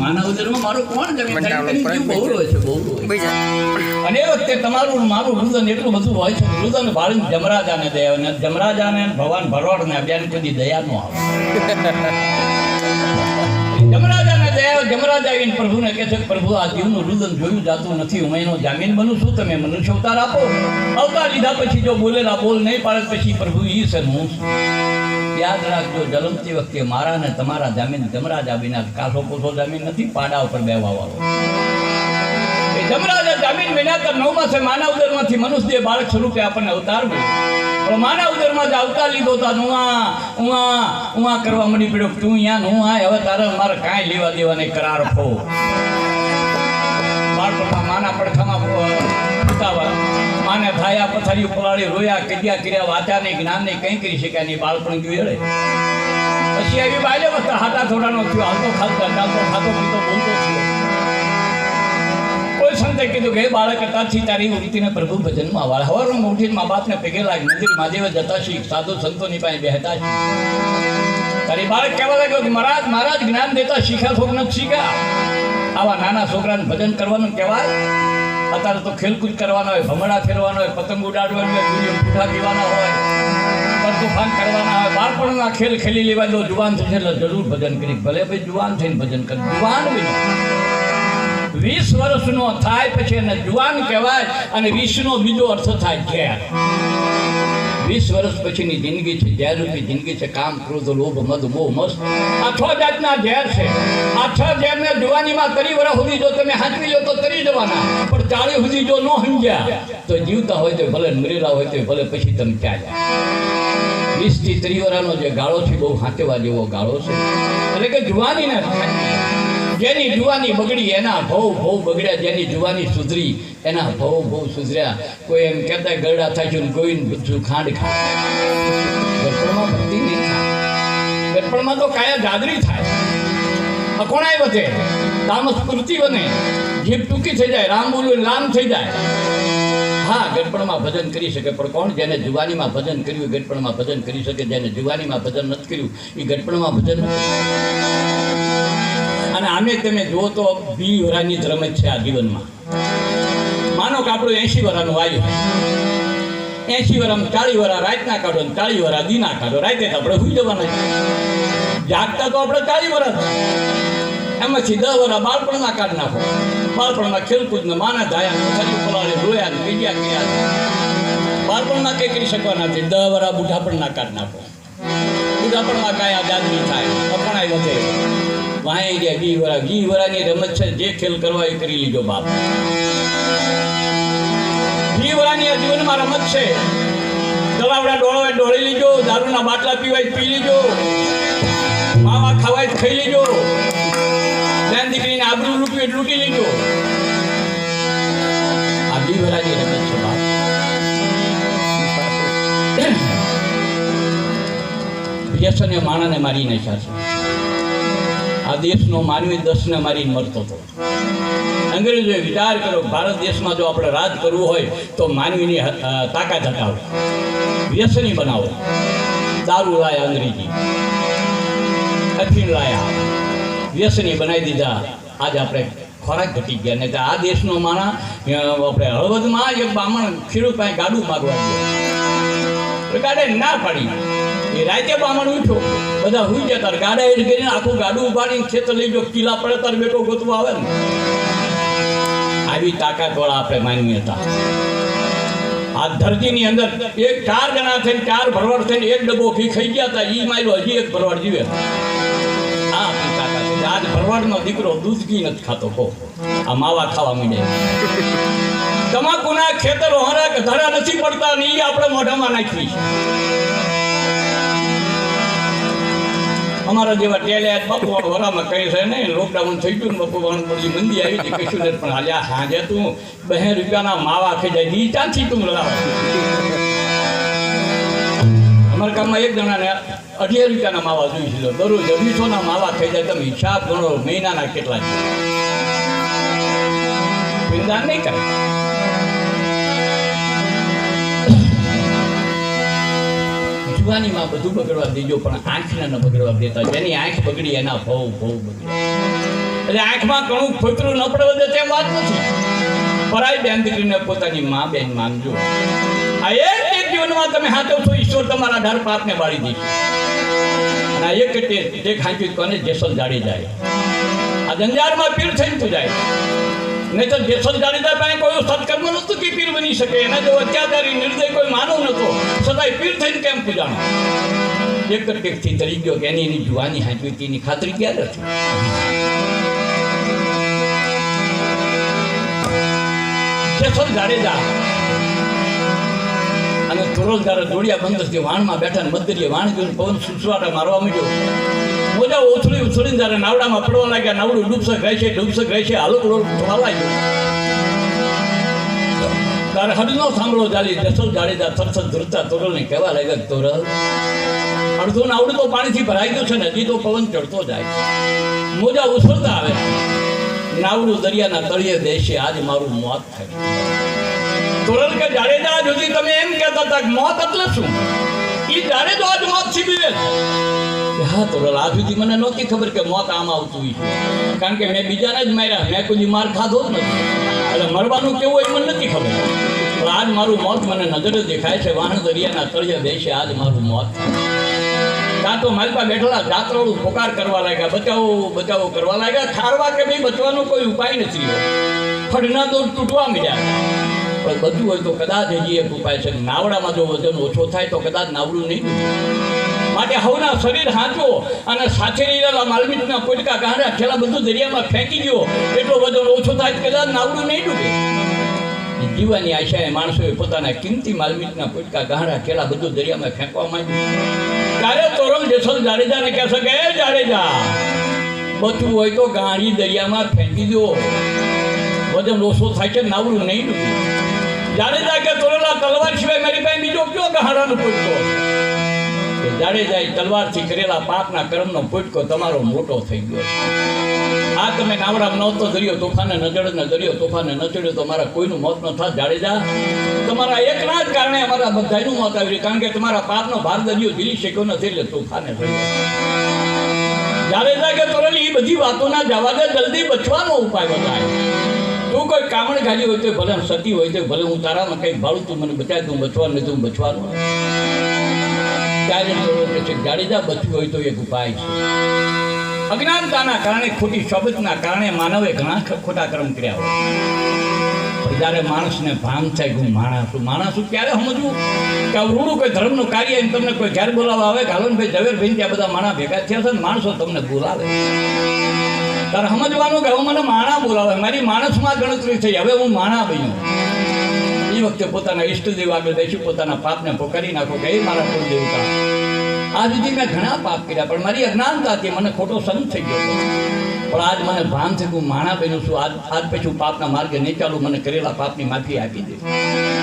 માના ઉદરમાં મારો કોણ જમીન? બહુ હોય છે, બહુ હોય. અને એ વખતે તમારું મારું રુદન એટલું બધું હોય છે. રુદન ભાળીને જમરાજાને દે અને જમરાજાને ભગવાન ભરવાડને અભિયાન કદી દયા ન આવે. જમરાજાને દયા, જમરાજ આવીને પ્રભુને કહે છે પ્રભુ આ જીવનું રુદન જોયું જાતું નથી, હું એનો જામીન બનું છું, તમે મનુષ્ય અવતાર આપો. અવતાર લીધા પછી જો બોલેલા બોલ નહીં પાડે પછી પ્રભુ ઈ છે હું. યાદ રાખજો, જન્મતી વખતે મારા ને તમારા જામીન જમરાજ આવીના કાસો કોસો જામીન નથી, પાડા ઉપર બેવા વાળો. એ જમરાજ જામીન વિના તો 9 માસે માનવ ઉદરમાંથી મનુષ્ય બાળક સ્વરૂપે આપણને અવતાર મળ્યો. પણ માનવ ઉદરમાં જ અવતાર લીધો તો ઉવા કરવા મળી પડ્યો. તું અહીંયા હું આ હવે તારે મારે કાંઈ લેવા દેવા નહીં, કરાર ફો. બાળપણમાં માના પડખામાં ઉતાવળ, માને થાયા પથારી પલાળી રોયા, કજ્યા કર્યા, વાંચ્યા નહીં, જ્ઞાન નહીં, કંઈ કરી શક્યા નહીં. બાળપણ ગયું એળે. પછી આવી બાલ્ય વખતે હાટા થોડાનો થયો, હાલતો ખાતો ચાલતો ખાતો પીતો બોલતો થયો. કોઈ સંતે કીધું કે બાળક તારથી તારી વૃત્તિને પ્રભુ ભજનમાં વાળ. હવારમાં ઉઠીને મા બાપને પગે લાગી મંદિર મહાદેવ જતા શીખ, સાધુ સંતોની પાસે બેહતા શીખ. તારી બાળક કહેવા લાગ્યો કે મહારાજ જ્ઞાન દેતા શીખ્યા થોક નથી શીખ્યા. આવા નાના છોકરાને ભજન કરવાનું કહેવાય. અત્યારે તો ખેલકૂદ કરવાનો હોય, ભમરડા ફેરવાનો હોય, પતંગ ઉડાડવાનો હોય, પૂઠા પીવાના હોય, તોફાન કરવાના હોય. બાળપણના ખેલ ખેલી લેવા દો, જુવાન થશે એટલે જરૂર ભજન કરી. ભલે ભાઈ જુવાન થઈને ભજન કરે. જુવાન બી 20 વર્ષનો થાય પછી એને જુવાન કહેવાય, અને 20નો બીજો અર્થ થાય ઝેર. 20 વર્ષ પછીની જિંદગી છે ઝેરરૂપી જિંદગી છે. કામ, ક્રોધ, લોભ, મદ, મોહ, મસ્ત આ 6 જાતના ઝેર છે. આ 6 ઝેરને જુવાનીમાં 30 વર્ષ સુધી જો તમે હાંચવી લો તો તરી જવાના, પણ 40 સુધી જો ન સમજ્યા તો જીવતા હોય તો ભલે, મરેલા હોય તો ભલે, પછી તમે ક્યાં જાય. 20 થી 30 વર્ષનો જે ગાળો છે બહુ હાંચવા જેવો ગાળો છે. એટલે કે જુવાનીને જેની જુવાની બગડી એના ભવ બગડ્યા, જેની જુવાની સુધરી એના ભવ સુધર્યા. કોઈ એમ કહેતા ગરડા થાય છે, કોઈ બધું ખાંડ ખાય. ગડપણમાં ભક્તિ નહીં થાય. ગડપણમાં તો કાયા જાદરી થાય, અકોણાય વધે, તામસ પૂર્તિ બને, જીભ ટૂંકી થઈ જાય, રામ બોલું લામ થઈ જાય. હા, ગડપણમાં ભજન કરી શકે, પણ કોણ? જેને જુવાનીમાં ભજન કર્યું ગડપણમાં ભજન કરી શકે. જેને જુવાનીમાં ભજન નથી કર્યું એ ગડપણમાં ભજન નથી. અને આમે તમે જુઓ તો 20 વર્ષની જ રમત છે આ જીવનમાં. માનો કે આપણું 80 વર્ષનું આવ્યું, 80 વર્ષ 40 વર્ષ રાતના કાઢો, 40 વર્ષ દીના કાઢો. રાતે તો આપણે સુઈ જવાના છે, જાગતા તો આપણે 40 વર્ષ. એમાંથી 10 વર્ષ બાળપણના કાઢ નાખો. બાળપણમાં ખેલકૂદને માના ધાયા, પથારી પલાળી રોયા ને કજ્યા કર્યા. બાળપણમાં કંઈ કરી શકવાના નથી. 10 વર્ષ બુઢાપણના કાઢ નાખો. બુઢાપણમાં કાયા જાદરી થાય, અપણાય વધે, વાંહી ગયા. 20 વર્ષની રમત છે. જે ખેલ કરવા એ કરી લીધો બાપ. 20 વર્ષની આ જીવનમાં રમત છે. તલાવડા ડોળવાય ડોળી લીધો, દારૂના બાટલા પીવાય પી લીધો, માવા ખાવાય ખાઈ લીધો, બેન દીકરીને આબરૂ લૂંટી લીધો. આ 20 વર્ષની રમત છે બાપ. વ્યસને માણાને મારી નાખ્યા છે. આ દેશનો માનવી 10ને મારીને મરતો હતો. અંગ્રેજોએ વિચાર કર્યો, ભારત દેશમાં જો આપણે રાજ કરવું હોય તો માનવીની તાકાત હટાવો, વ્યસની બનાવો. દારૂ લાયા અંગ્રેજી, અફીણ લાયા, વ્યસની બનાવી દીધા. આજે આપણે ખોરાક ઘટી ગયા. ને આ દેશનો માણા આપણે હળવદમાં એક બામણ ખેડૂત પાસે ગાડું માગવા ગયો, ગાડે ના પાડી. એ રાતે બામણ ઉઠ્યો, બધા હુઈ જતા, ગાડા એ ગઈને આખું ગાડું ઉપાડીને ખેતર લઈ ગયો. કિલ્લા પડે તાર બેટો ગોતવા આવે ને. આવી તાકાતવાળા આપણે માનવી હતા. આ ધરતીની અંદર 4 જણા થઈને 4 ભરવાડ થઈને 1 ડબ્બો ઘી ખાઈ ગયા હતા. એ માર્યો હજી 1 ભરવાડ જીવે. આ આપણી તાકાત છે. આજ ભરવાડનો દીકરો દૂધ ઘી નથી ખાતો. કહો, આ માવા ખાવા માંડે. તમાકુના ખેતરો હરા ધરા નથી પડતા ને એ આપણે મોઢામાં નાખી. અમારા જેવા ટેલિયા બાપુ વરામાં કઈ છે નહીં. લોકડાઉન થઈ ગયું ને બાપુ બધી મંદી આવી હતી, કશું નથી. પણ હાલ્યા સાંજે તું 2 રૂપિયાના માવા ખાઈ જાય, ઈ ચાંથી તું લડાવે. અમારા ગામમાં એક જણાને 18 રૂપિયાના માવા જોઈ છે. દરરોજ 200ના માવા ખાઈ જાય. તમે હિસાબ ગણો મહિનાના કેટલા છે. પિંદાન નહીં કરે. જુવાનીમાં બધું બગડવા દેજો, પણ આંખને ન બગડવા દેતા. જેની આંખ બગડી એના ભવ બગડી. એટલે આંખમાં ઘણું ખોતરું ન પડવા દે તેમ વાત નથી. પરાઈ બેન દીકરીને પોતાની મા બેન માનજો. આ એક જીવનમાં તમે હાચવશો, ઈશ્વર તમારા ઢાર પાપને બાળી દેશે. અને આ એક તે ખાંચી કોને જેસલ જાડી જાય. આ જંજારમાં પીર થઈને તું જાય. નહીં તો જેસલ જાડીદાર પાસે કોઈ સત્કર્મ નહોતું કે પીર બની શકે. એના જો અત્યાચારી નિર્દય કોઈ માનવ નહોતો, સદાય પીર થઈને કેમ પૂજાણો. એક ટેકથી તરી ગયો કે એની જુવાની હાંચવી એની ખાતરી ક્યારે હતી? જેસલ જાડેજા અને તોરલદાર જોડિયા બંદસથી વાણમાં બેઠા ને મધદરીએ વાણ જોઈને પવન સુસવાટા મારવા માંડ્યો. મોજા ઉછળીને જ્યારે નાવડામાં પડવા લાગ્યા. નાવડું ડૂબસક રહેશે હાલો થવા લાગ્યો. તારે હડનો સાંભળો ચાલી જેસલ જાડેજા થરથર ધ્રુજતા તોરલને કહેવા લાગ્યા, તોરલ અડધું નાવડું તો પાણીથી ભરાઈ ગયું છે ને, હજી તો પવન ચડતો જાય. મોજા ઉછળતા આવે. નાવડું દરિયાના તળિયે દેશે આજ મારું મોત થાય. તોરલ કે જાડેજા સુધી તમે એમ કહેતા હતા કે મોત એટલે શું? એ જાડેજો આજ મોત છીબી. હા તોરલ, આ સુધી મને નહોતી ખબર કે મોત આમ આવતું હોય, કારણ કે મેં બીજાને જ માર્યા, મેં કોઈ માર ખાધો જ નથી, એટલે મરવાનું કેવું એ મને નથી ખબર. પણ આજ મારું મોત મને નજરે દેખાય છે. વાહન દરિયાના તળિયે બેસે આજ મારું મોત. કાં તો માલપા બેઠેલા જાત્રાળું પોકાર કરવા લાગ્યા, બચાવો કરવા લાગ્યા. ખારવા કે ભાઈ બચવાનો કોઈ ઉપાય નથી. ફડના દોર તૂટવા માંડ્યા. પણ બધું હોય તો કદાચ હજી એક ઉપાય છે. નાવડામાં જો વજન ઓછો થાય તો કદાચ નાવડું નહીં ડૂબે. માટે હવના શરીર હાંચો અને સાથે રહેલા માલમીટના પોટકા ગાંડા ઠેલા બધું દરિયામાં ફેંકી ગયો. એટલો વજન ઓછો થાય કદાચ નાવડું નહીં ડૂબે. જીવાની આશાએ માણસોએ પોતાના કિંમતી માલમીટના પોટકા ગાંડા ઠેલા બધું દરિયામાં ફેંકવા માંડ્યું. ત્યારે તોરલ જેસલ જાડેજાને કહેશે કે એ જાડેજા, બચવું હોય તો ગાંડી દરિયામાં ફેંકી દો, વજન ઓછો થાય છે, નાવડું નહીં ડૂબે. જાડેજા કે તોરલા તલવાર સિવાય મારી પાસે બીજો કયો ગાંડાનો પોટકો? જાડેજાએ તલવારથી કરેલા પાપના કર્મનો પોટકો તમારો મોટો થઈ ગયો. આ તમે નાવડામાં નહોતો દરિયો તોફાને ન ચડ્યો તો મારા કોઈનું મોત ન થાત. જાડેજા, તમારા એકના જ કારણે અમારા બધાનું મોત આવ્યું, કારણ કે તમારા પાપનો ભાર દરિયો ઝીલી શક્યો નથી, એટલે તોફાને થયો. જાડેજા કે તોરલ, એ બધી વાતોના જવા દે, જલ્દી બચવાનો ઉપાય બતાય. તું કોઈ કામણ ગાડી હોય તો ભલે, સતી હોય તો ભલે, હું તારામાં કંઈક ભાડું તું મને બચાવી દઉં, બચવાનું નહીં તું બચવાનું. ત્યારે જાડેજા બચવું હોય તો એક ઉપાય છે. અજ્ઞાનતાના કારણે, ખોટી શોબતના કારણે માનવે ઘણા ખોટા કર્મ કર્યા હોય. પણ જ્યારે માણસને ભાન થાય કે હું માણસ છું, ક્યારે સમજવું કે રૂડું કોઈ ધર્મનું કાર્ય તમને કોઈ ઘેર બોલાવવા આવે, ગાલનભાઈ ઝવેરભાઈ ત્યાં બધા માણા ભેગા થયા છે, માણસો તમને બોલાવે. તારે સમજવાનું કે હવે મને માણા બોલાવે, મારી માણસમાં ગણતરી થઈ, હવે હું માણા બન્યો. એ વખતે પોતાના ઈષ્ટદેવ આગળ બેસી પોતાના પાપને પોકારી નાખો કે એ મારા કુળદેવતા, આ સુધી મેં ઘણા પાપ કર્યા, પણ મારી અજ્ઞાનતા હતી, મને ખોટો સંત થઈ ગયો. પણ આજ મને ભાન થઈ, હું માણા બન્યો છું. આજ પછી હું પાપના માર્ગે નહીં ચાલું, મને કરેલા પાપની માફી આપી દે.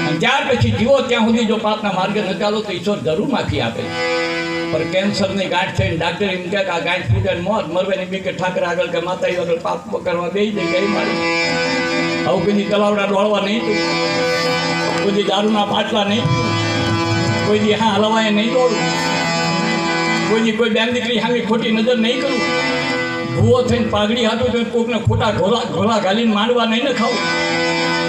અને ત્યાર પછી જીવો ત્યાં સુધી જો પાપના માર્ગે ન ચાલો તો ઈશ્વર જરૂર માફી આપે. પણ કેન્સરની ગાંઠ થઈને ડાક્ટર એમ કહે કે આ ગાંઠ ફૂટે મોત મરવાની બી કે ઠાકર આગળ કે માતાજી આગળ પાપ કરવા બેસી જાય ગઈ મારી. આવું કોઈ તલાવડા ડોળવા નહીં, કોઈ દારૂના પાટલા નહીં, કોઈ હા હલવાય નહીં દોડું, કોઈ બેન દીકરી સામે ખોટી નજર નહીં કરું, ભૂવો થઈને પાઘડી હાથું તો કોકને ખોટા ઘોલા ઘાલીને માંડવા નહીં ને ખાવું,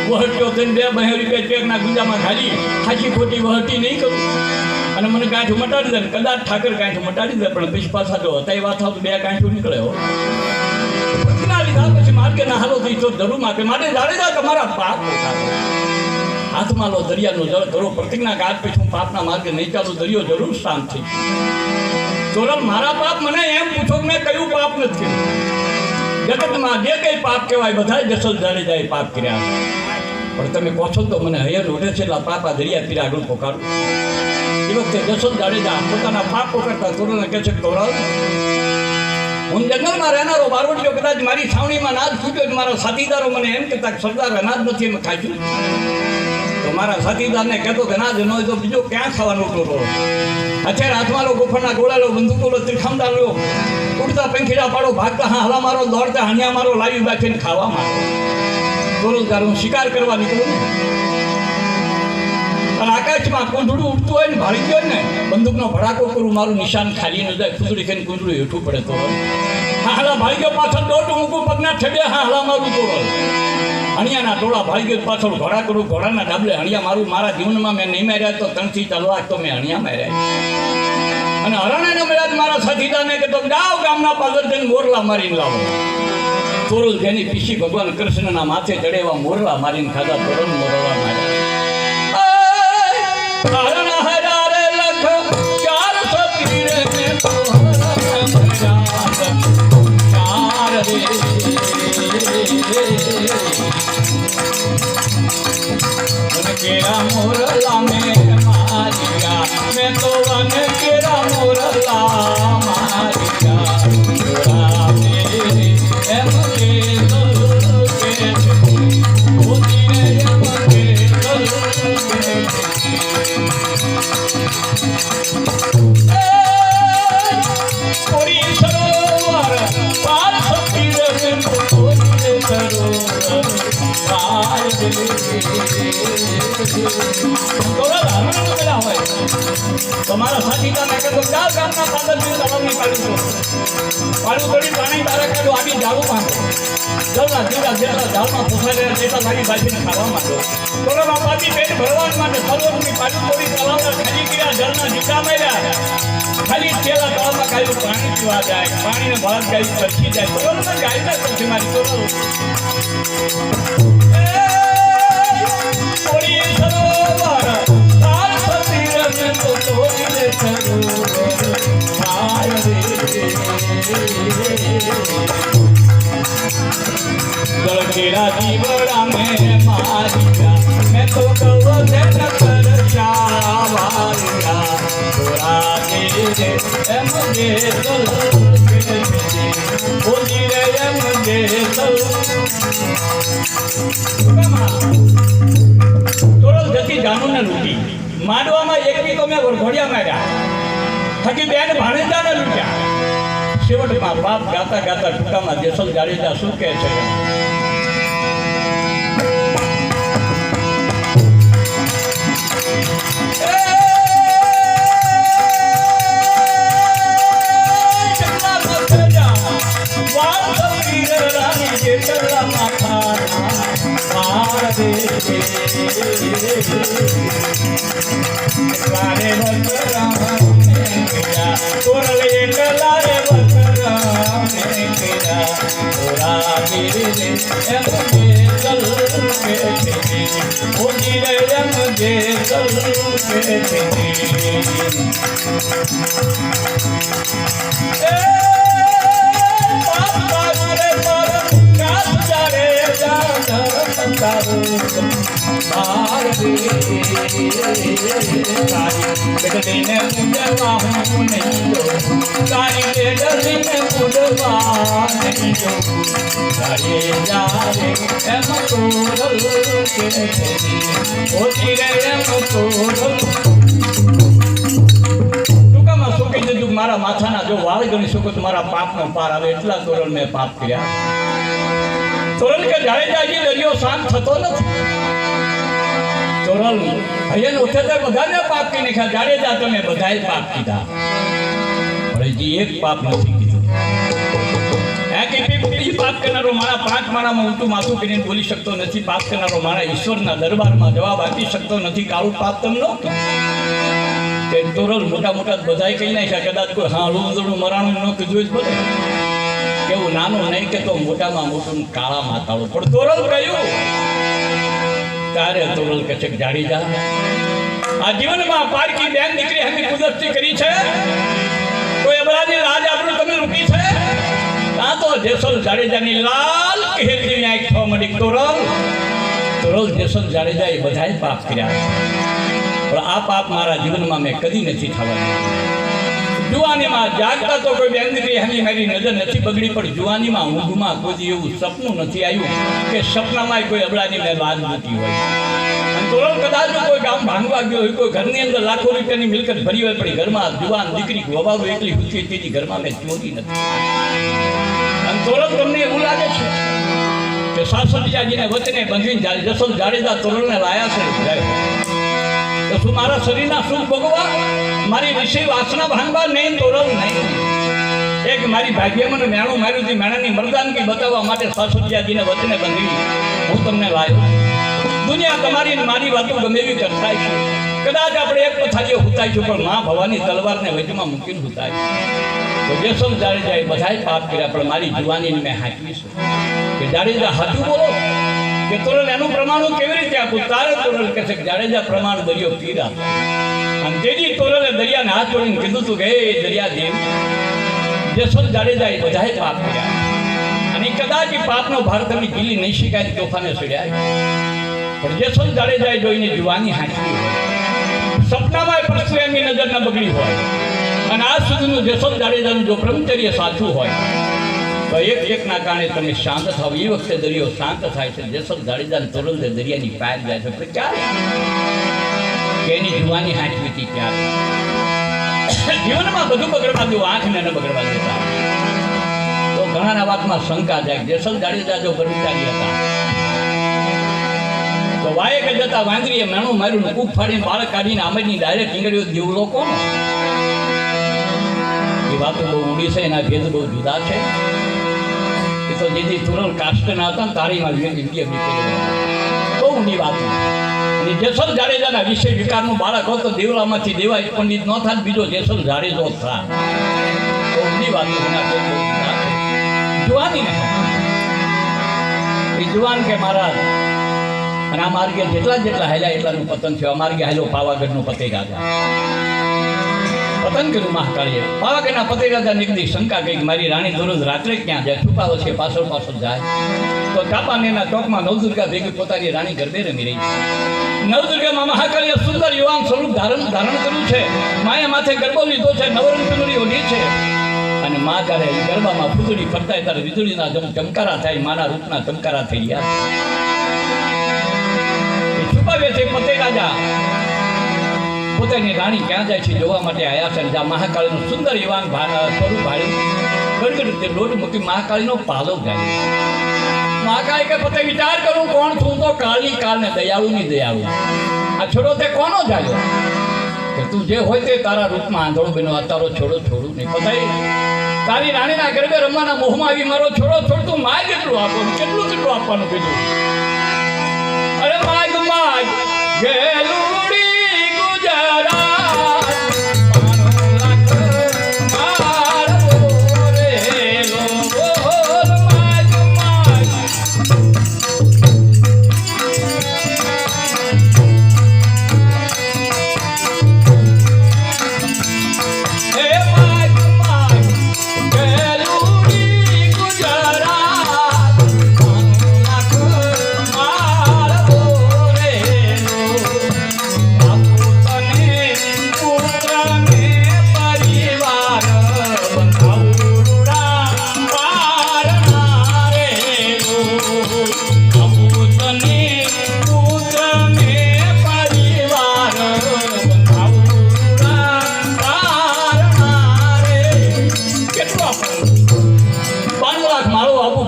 વહટ્યો થઈને 2 રૂપિયા ચેકના ગુંજામાં ઘાલી ખાસી ખોટી વહટી નહીં કરું. અને મને ગાંઠું મટાડી દે, કદાચ ઠાકર ગાંઠું મટાડી દે, પણ પછી પાછા જો હતા એ વાત તો 2 ગાંઠું નીકળે હો. લીધા પછી માર્ગે ના હાલો થઈ તો જરૂર માટે જાડેજા તમારા પાપ હાથમાં લો, દરિયાનું જળ કરો, પ્રતિજ્ઞા ગાત પછી હું પાપના માર્ગે નહીં ચાલું, દરિયો જરૂર શાંત થઈ. તોરલ, મારા પાપ મને એમ પૂછો કે મેં કયું પાપ નથી કર્યું? જગતમાં જે કંઈ પાપ કહેવાય બધા જેસલ જાડેજાએ પાપ કર્યા. પણ તમે કહો છો તો મને હૈયર ઉઠે છે, એટલે પાપ આ દરિયા પીરા આગળ પોકારું. એ વખતે જેસલ જાડેજા પોતાના પાપ પોકારતા તોરલને કહે છે, તોરલ, હું જંગલમાં રહેનારો બારવટીઓ કદાચ મારી છાવણીમાં અનાજ ફૂટ્યો, મારા સાથીદારો મને એમ કહેતા કે સરદાર અનાજ નથી એમ ખાઈશું, તો મારા સાથીદારને કહેતો કે અનાજ ન હોય તો બીજો ક્યાં ખાવાનો ટોટો? અત્યારે હાથમાં લો, ગોફરના ગોળા લો, બંદૂકો લો, ત્રિખમદા લો, ઉડતા પંખીડા પાડો, ભાગતા હા હલા મારો, દોડતા હાનિયા મારો, લાવી બાકીને ખાવા મારો. રોજગાર હું શિકાર કરવા નીકળું અને આકાશમાં કુંડળું ઉડતું હોય ને, ભાળી ગયો ને, બંદૂકનો ભડાકો કરું, મારું નિશાન ખાલી ન જાય, કુંડળી ખાઈને કુંડળું હેઠું પડે તો હા હલા ભાળી ગયો, પાછળ દોડ મૂકું, પગના ઠેબે હા હલા મારું તો હણિયાના ટોળા ભાળી ગયો, પાછળ ઘોડા કરું, ઘોડાના ડાબલે હણિયા મારું. મારા જીવનમાં મેં નહીં માર્યા તો 3 થી 4 લાખ તો મેં હણિયા માર્યા. અને હરણે મળ્યા મારા સાથીદારને કે તો જાઓ ગામના પાદર જઈને મોરલા મારીને લાવો. તોરલ જેની પીસી ભગવાન કૃષ્ણના માથે ચડેવા મોરલા મારીને ખાધા, તોરલ મોરલા માર્યા. હરણ હજારે લખ 4 સતીર કેરા મોરલા મારી જાન એમ કે તમારા સાથીદાર ને કહો ગામ ગામના પાદર તળાવની પાડું પાડું થોડી પાણી તારે કાઢું આડી જાળું માંગો જલના જીરા જેટલા ઝાડમાં ફસાઈ રહ્યા તેટલા મારી બાજીને ખાવા માંડો થોડા બાપાથી પેટ ભરવા માટે સરોવરની પાડું થોડી તળાવના ખાલી ગયા જળના જીકા મેળ્યા ખાલી તેલા તળાવમાં ગાયું પાણી પીવા જાય પાણીને ભાત ગાયું સરખી જાય બરોબર ગાયના સરખી મારી બરોબર तेरा जीवड़ा में मारिया मैं तो कहो से न कर शावारिया तोरा दे ए मुझे चल बोली रे ए मुझे चल तोरल जती जानो ने लूटी माडवामा एक भी तो मैं घोड़िया मार्या थकी बेन भाणेजाने लूट्या છેવટમાં બાપ ગાતા ગાતા ટૂંકામાં જેસલ જાડેજા શું કહે છે મારા માથાના જો વાળ ગણી શકો તો મારા પાપનો પાર આવે એટલા તોરલ મેં પાપ કર્યા તોરલ કે જાડેજાજી દરિયો શાંત થતો નથી તોરલ હૈયન ઉઠે તો બધાને પાપ કરી નાખ્યા જાડેજા તમે બધાએ પાપ કીધા પણ હજી એક પાપ નથી કીધું પાપ કરનારો મારા 5 માળામાં ઊંટું માથું કરીને બોલી શકતો નથી પાપ કરનારો મારા ઈશ્વરના દરબારમાં જવાબ આપી શકતો નથી કાળું પાપ તમને તે તોરલ મોટા મોટા બધાય કહી નાખ્યા કદાચ કોઈ હા લૂંદડું મરાણું ન કીધું જ બોલે કેવું નાનું નહીં કે તો મોટામાં મોટું કાળામાં કાળું પણ તોરલ કહ્યું ત્યારે તોરલ કે છે જાડેજા આ જીવનમાં પારકી બેન દીકરી હમી કુદરતી કરી છે કોઈ અબરાની લાજ આપણું તમે લૂંટી છે આ તો જેસલ જાડેજાની લાલ કહેતી આંખ થવા મળી તોરલ જેસલ જાડેજાએ બધાય પાપ કર્યા પણ આ પાપ મારા જીવનમાં મેં કદી નથી થવાનું જુવાનીમાં જાગતા તો કોઈ બેન દીકરી હમી મારી નજર નથી બગડી પણ જુવાનીમાં ઊંઘમાં કોઈ એવું સપનું નથી આવ્યું કે સપનામાં કોઈ અબળાની મેં લાજ નથી હોય અને તોરલ કદાચ કોઈ ગામ ભાંગવા ગયો હોય કોઈ ઘરની અંદર લાખો રૂપિયાની મિલકત ભરી હોય પણ ઘરમાં જુવાન દીકરી વવાવું એટલી હુચી તેથી ઘરમાં મેં ચોરી નથી અને તોરલ તમને એવું લાગે છે કે સાસરિયાજીને વચને બંધીને જસલ જાડેજા તોરલને લાયા છે તો શું મારા શરીરના સુખ ભોગવા મારી ઋષિ વાસના ભાંગવા નહીં તોરલ નહીં એક મારી ભાગ્ય મને મેણું માર્યું હતી મેણાની મરદાનગી બતાવવા માટે સાસરિયાજીને વચને બંધી હું તમને લાવ્યો દુનિયા તમારી મારી વાતો ગમે એવી કરતાય છે કદાચ આપણે એક પથારીઓ હુતાય છું પણ મા ભવાની તલવારને વચમાં મૂકીને હુતાય તો જેસલ જાડેજાએ બધાય પાપ કર્યા પણ મારી જુવાનીને મેં હાંકવી છે કે જાડેજા હાથું બોલો કે તોરલ એનું પ્રમાણ કેવી રીતે આપું તારે તોરલ કે છે જાડેજા પ્રમાણ દરિયો પીરા અને તેજી તોરલે દરિયાને હાથ જોડીને કીધું તું કે હે દરિયા દેવ જેસલ જાડેજાએ બધાએ પાપ કર્યા અને કદાચ પાપનો ભાર તમે ગીલી નહીં શીખાય તોફાને ચડ્યા પણ જેસલ જાડેજાએ જોઈને જુવાની હાંકવી સપનામાં પરસુ એમની નજર ન બગડી હોય અને આજ સુધીનું જેસલ જાડેજાનું જો બ્રહ્મચર્ય સાચું હોય તો એકના કારણે તમે શાંત થાવ. એ વખતે દરિયો શાંત થાય છે. જેસલ જાડેજાને તોરલ દરિયાની પાર જાય છે. પણ ક્યારે કે એની જુવાની હાંચવી હતી ત્યારે. જીવનમાં બધું બગડવા દો, આંખને ન બગડવા દેતા. તો ઘણાના વાતમાં શંકા જાય. જેસલ જાડેજા જો બ્રહ્મચારી હતા તો વાયકે જતા વાંદરીએ મેણું માર્યું, કૂપ ફાડીને બાળક કાઢીને આમની ડાયરેક્ટ ઈંગળીઓ દીવલો કોનો? એ વાતો બહુ ઊંડી છે, એના ભેદ બહુ જુદા છે. એ તો જેથી તુરલ કાસ્ટના હતા ને તારીમાં ઇન્ડિયા નીકળી બહુ ઊંડી વાત. અને જેસલ જાડેજાના વિષય વિકારનું બાળક હતો દેવલામાંથી દેવાય પંડિત ન થાય, બીજો જેસલ જાડેજો થાય. બહુ ઊંડી વાત. એના ભેદ બહુ જુદા છે. જુવાની ને એ જુવાન કે મહારાજ અને આ માર્ગે જેટલા હેલ્યા એટલાનું પતન થયું. આ માર્ગે હેલો પાવાગઢનું પતે રાજા પતન કર્યું મહાકાળીએ. પાવાગઢના પતે રાજા નીકળી શંકા ગઈ કે મારી રાણી દરરોજ રાત્રે ક્યાં જાય, છુપાવો છે, પાછળ જાય. તો કાપાનેના ચોકમાં નવદુર્ગા ભેગી પોતાની રાણી ગરબે રમી રહી. નવદુર્ગામાં મહાકાળીએ સુંદર યુવાન સ્વરૂપ ધારણ કર્યું છે. માએ માથે ગરબો લીધો છે, નવરંગ ચુનરી ઓઢી છે. અને મા ત્યારે ગરબામાં ફૂદડી ફરતા ત્યારે વીજળીના જેમ ચમકારા થાય, માના રૂપના ચમકારા થઈ ગયા. છુપાવે છે પતે રાજા પોતાની રાણી ક્યાં જાય છે જોવા માટે આવ્યા છે. જ્યાં મહાકાળીનું સુંદર યુવાન સ્વરૂપ ભાળી ગડગડ રીતે લોટ મૂકી મહાકાળીનો પાલો જાય. મહાકાળી કે પતે વિચાર કરું કોણ છું? તો કાળની કાળને દયાળુની દયાળુ. આ છોડો તે કોનો જાય કે તું જે હોય તે તારા રૂપમાં આંધળો બનો. આ તારો છોડું નહીં. પતાઈ તારી રાણીના ગરબે રમવાના મોહમાં આવી મારો છોડ તું માય કેટલું આપવાનું, કેટલું આપવાનું કીધું. અરે માગ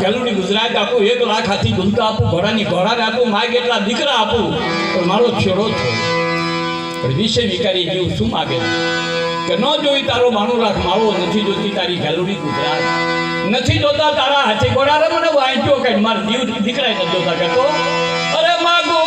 ગેલુડી ગુજરાત આપું, 1 લાખ હાથી ગુંતા આપું, ઘોડાને આપું, માગે એટલા દીકરા આપું, પણ મારો છોડો છો. પણ વિષય વિકારી જેવું શું માગે કે ન જોઈ તારો 92 લાખ માળો, નથી જોતી તારી ગેલુડી ગુજરાત, નથી જોતા તારા હાથી ઘોડા. રે મને વાંચ્યો કે મારા દીવ દીકરા નથી જોતા કે તો અરે માગું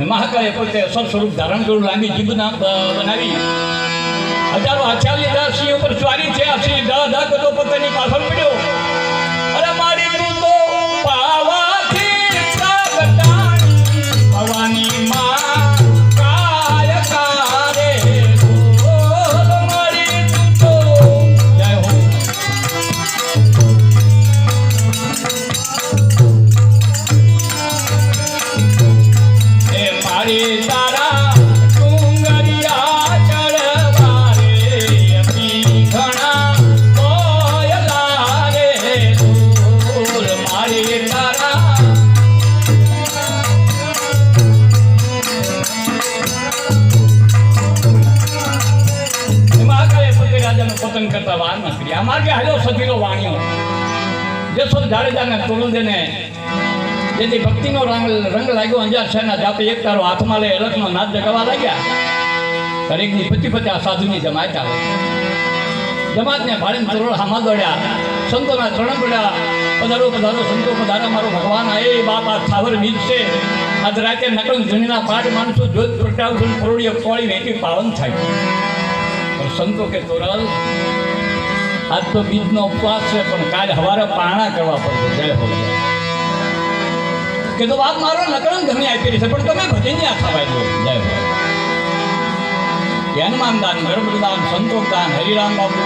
એ મહાકાળે પોતે અસલ સ્વરૂપ ધારણ કર્યું. લાંબી જીભ બનાવી હજારો હાથિયારી દા સિંહ ઉપર સ્વારી છે. આ સિંહ દા કરતો પોતાની પાછળ પડ્યો. અરે મારી તું તો પાવાથી ભવાની માં કાય કારે મારી તું તો જય હો. તારા ડુંગરિયા ચડવા રે ઘણા કોયલા રે દૂર મારી તારા મહાકાળે પોતે રાજાનું પતન કરતા વાર ન કરી. આ માર્ગે હાલ્યો સતીલો વાણિયો જેસલ જાડેજાને તુરુંદેને જેથી ભક્તિનો રંગ લાગ્યો. અંજાર શહેરના જાપે એક તારો હાથમાં લઈ અલખનો નાદ જગાવા લાગ્યા. દરેકની 50-50 સાધુની જમાત આવે. જમાતને ભાડીને તરોલ હામા દોડ્યા, સંતોના ચરણ પડ્યા. પધારો પધારો સંતો પધારો, મારો ભગવાન એ બાપ આ થાવર બીજ છે. આજ રાતે નકલ ધણીના પાઠ માણસો જોત પ્રગટાવ કરોડીઓ કોળી વેચી પાવન થાય. પણ સંતો કે તોરલ આજ તો બીજનો ઉપવાસ છે, પણ કાલ હવારે પારણા કરવા પડશે. જય હો. કે તો બાપ મારો નકલ ઘણી આપી છે, પણ તમે ભજનિયા થવાય દો. જય હો. હનુમાન દાન, ગર્ભદાન, સંતોષદાન, હરિરામ બાપુ,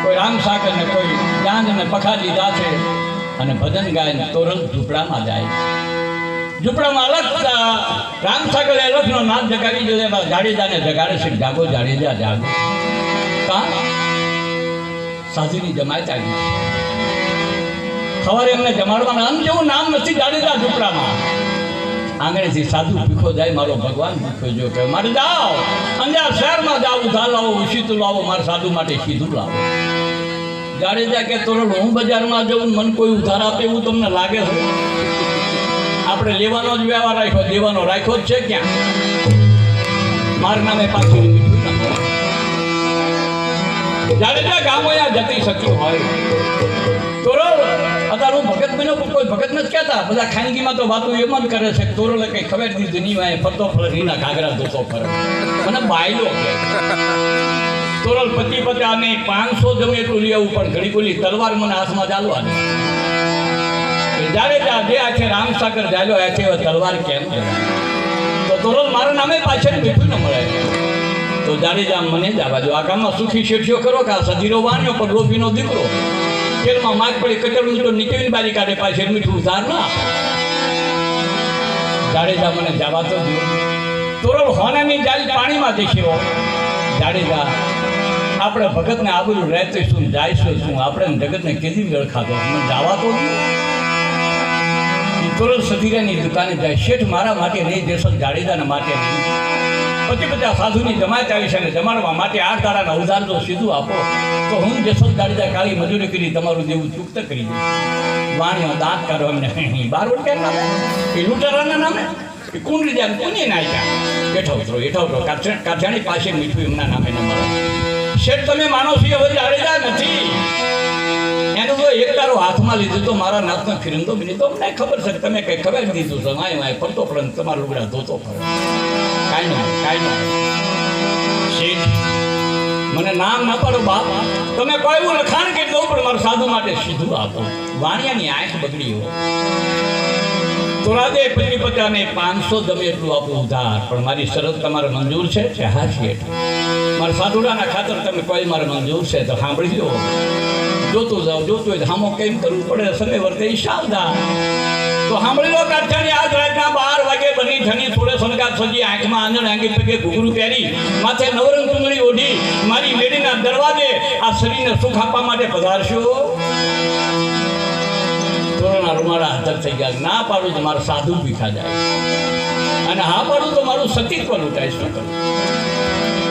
કોઈ રામ સાગર ને કોઈ ચાંદ ને પખા લીધા છે. અને ભજન ગાય તોરલ ઝૂંપડામાં જાય. ઝૂંપડામાં અલગ રામ સાગર અલગનો નાદ જગાવી જોઈએ. જાડેજાને જગાડે છે, જાગો જાડેજા જાગો. કા સાધુની જમાત આવી. સવારે એમને જમાડવાના આમ જેવું નામ નથી જાડેજા ઝૂંપડામાં. આંગણેથી સાધુ ભીખો જાય, મારો ભગવાન ભીખો જો કે મારે જાઓ અંજાર શહેરમાં જાઓ, ઉધાર લાવો, સીધું લાવો, મારા સાધુ માટે સીધું લાવો. જાડેજા કે તોરલ હું બજારમાં જઉં, મને કોઈ ઉધાર આપે એવું તમને લાગે છે? આપણે લેવાનો જ વ્યવહાર રાખ્યો, દેવાનો રાખ્યો જ છે ક્યાં? મારા નામે પાછું જાડેજા ગામો જતી શક્યો હોય. તોરલ અત્યારે હું ભગત બન્યો, પણ કોઈ ભગત નથી કહેતા. બધા ખાનગીમાં તો વાતો એમ જ કરે છે. તોરલે કંઈ ખબર દીધું નહીં હોય, ફરતો ફરે રીના ઘાઘરા ધોતો ફરે. મને બાયલો કે તોરલ પતિ પચાને 500 જમે એટલું લઈ આવું, પણ ઘડી કોલી તલવાર મને હાથમાં ચાલવાની. જાડેજા જે આખે રામસાગર જાલ્યો આખે તલવાર કેમ? તો તોરલ મારા નામે પાછળ મીઠું ન મળે. તો જાડેજા મને જ આવવા દો. આ ગામમાં સુખી શેઠિયો કરો કે આ સધીરો વાણ્યો, પણ લોભીનો દીકરો તેલમાં માગ પડી કચરું તો નીચેની બારી કાઢે, પાછળ મીઠું ઉધાર ના. જાડેજા મને જવા તો દો. તોરલ હોનાની જાલ પાણીમાં દેખ્યો. જાડેજા આપણે ભગતને આબરું રહેતો શું, જાયશું શું, આપણે જગતને કેદી મેળ ખાધો, મને જવા તો દો. તોરલ સધીરાની દુકાને જાય. શેઠ મારા માટે નહીં, દેશલ જાડેજાના માટે નહીં. 50-50 સાધુની જમાત આવી છે, અને જમાડવા માટે 8 દાડાના ઉધાર જો સીધું આપો તો હું દેશલ જાડેજા કાળી મજૂરી કરી તમારું દેવું ચૂકત કરી દઉં. વાણીઓ દાંત કાઢો એમને 12 રૂપિયા નામે, એ લૂંટારાના નામે, એ કુંડરી જાય કોને નાખ્યા. એઠો ઉતરો કાઠિયાણી પાસે મીઠું એમના નામે ન મળે. શેઠ તમે માનો છો હવે જાડેજા નથી? એનું તો એક તારો હાથમાં લીધું તો મારા નાથનો ફિરંદો બની. તો મને ખબર છે તમે કંઈ ખબર દીધું છે, માય ફરતો ફરે તમારા લુગડા ધોતો ફરે. કાંઈ નહીં શેઠ મને નામ ના પાડો બાપ. તમે કોઈ એવું લખાણ કરી દો, પણ મારું સાધુ માટે સીધું આપો. વાણિયાની આંખ બગડી હોય. તોરાદે 50-50 ને 500 ગમે એટલું આપું ઉધાર, પણ મારી શરત તમારે મંજૂર છે? હા શેઠ, મારા સાધુડાના ખાતર તમે કોઈ મારે મંજૂર છે તો સાંભળી લો. જોતું જાઓ, જોતું હોય તો હામો કેમ કરવું પડે, સમય વર્તે સાવધાન. તો સાંભળી લો. કાઠિયાની આજ રાતના 12 વાગે બની ધણી થોડે સનગાત સજી, આંખમાં આંજણ, આંગી પગે ઘૂઘરું પહેરી, માથે નવરંગ ચૂંદડી ઓઢી, મારી મેડીના દરવાજે આ શરીરને સુખ આપવા માટે પધારશો. તોરણના રૂમાળા હાજર થઈ ગયા. ના પાડું તો મારું સાધુ ભીખા જાય, અને હા પાડું તો મારું સતીત્વ લૂંટાય. શું કરું?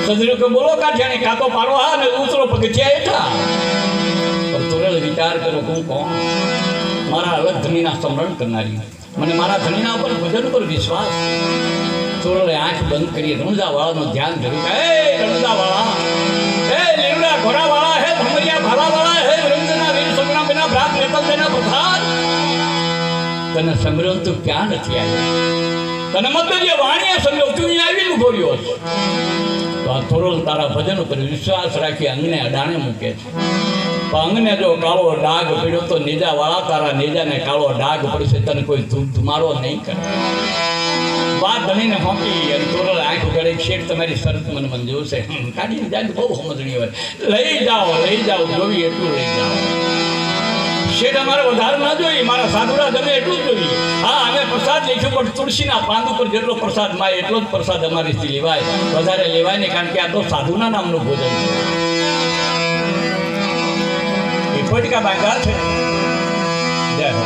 સદરી કે બોલો કાઠિયાની, કાતો પાડો હા ને ઉતરો પગથિયા હેઠા. પણ તોરલ વિચાર કરો, હું કોણ? મારા અલગ ધણીના સ્મરણ કરનારી, મને મારા ધણીના ઉપર ભજન પર વિશ્વાસ. તોરલે આંખ બંધ કરી રણુજાવાળાનું ધ્યાન ધર્યું. હે રણુજાવાળા, હે લીવડા ઘોડાવાળા, હે ભમરિયા ભાલાવાળા, હે રંગના વીર સંગ્રામ વિના ભ્રાત નેતલ તેના પ્રધાન, તને સમરણ તું ક્યાં નથી આવ્યો? તને મતલબ જે વાણીએ સમજો તું આવી ઉભો રહ્યો છે. તો આ તોરલ તારા ભજન ઉપર વિશ્વાસ રાખી અંગને અડાણે મૂકે છે. અંગને જો કાળો ડાઘ પડ્યો તો નેજાવાળા તારા નેજાને કાળો ડાઘ પડશે, તને કોઈ ધુમાડો નહીં કરે. વાત ધણીને હોંકી અને તોરલ આંખ ઉગાડી. શેઠ તમારી શરત મને મંજૂર છે. કાઢીને જાય બહુ સમજણી હોય. લઈ જાઓ જોવી એટલું લઈ જાઓ. શેઠ અમારે વધારે ના જોઈએ, મારા સાધુડા ગમે એટલું જ જોઈએ. હા અમે પ્રસાદ લઈશું, પણ તુલસીના પાન ઉપર જેટલો પ્રસાદ માય એટલો જ પ્રસાદ અમારીથી લેવાય, વધારે લેવાય નહીં. કારણ કે આ તો સાધુના નામનું ભોજન છે. પટકા બાંધ્યા છે. જય હો.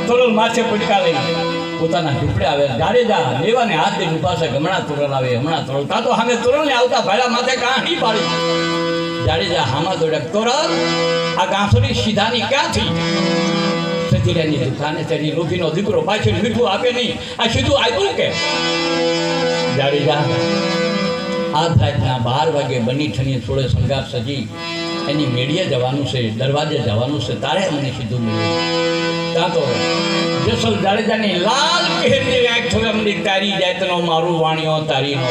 તોરલ માથે પટકા લઈ પોતાના ઝૂંપડે આવે. જાડેજા લેવાને હાથ દઈને ઉભા છે. હમણાં તોરલ આવે, હમણાં તોરલ. તા તો સામે તોરલને આવતા ભાડા માથે કાંઠી પાડી. જાડેજા હામાં દોડ્યા. તોરલ આ ગાંસડી સીધાની ક્યાંથી? લોખીરાની દુકાને ચડી લોખીનો દીકરો પાછળ મીઠું આપે નહીં આ સીધું આપ્યું કે જાડેજા આજ રાતના 12 વાગે બની ઠણી થોડે શણગાર સજી એની મેળીએ જવાનું છે દરવાજે જવાનું છે તારે મને સીધું મળ્યું ત્યાં તો જસલ જાડેજાની લાલ કહેરી આંખ થોડે અમલી તારી જાતનો મારું વાણિયો તારીનો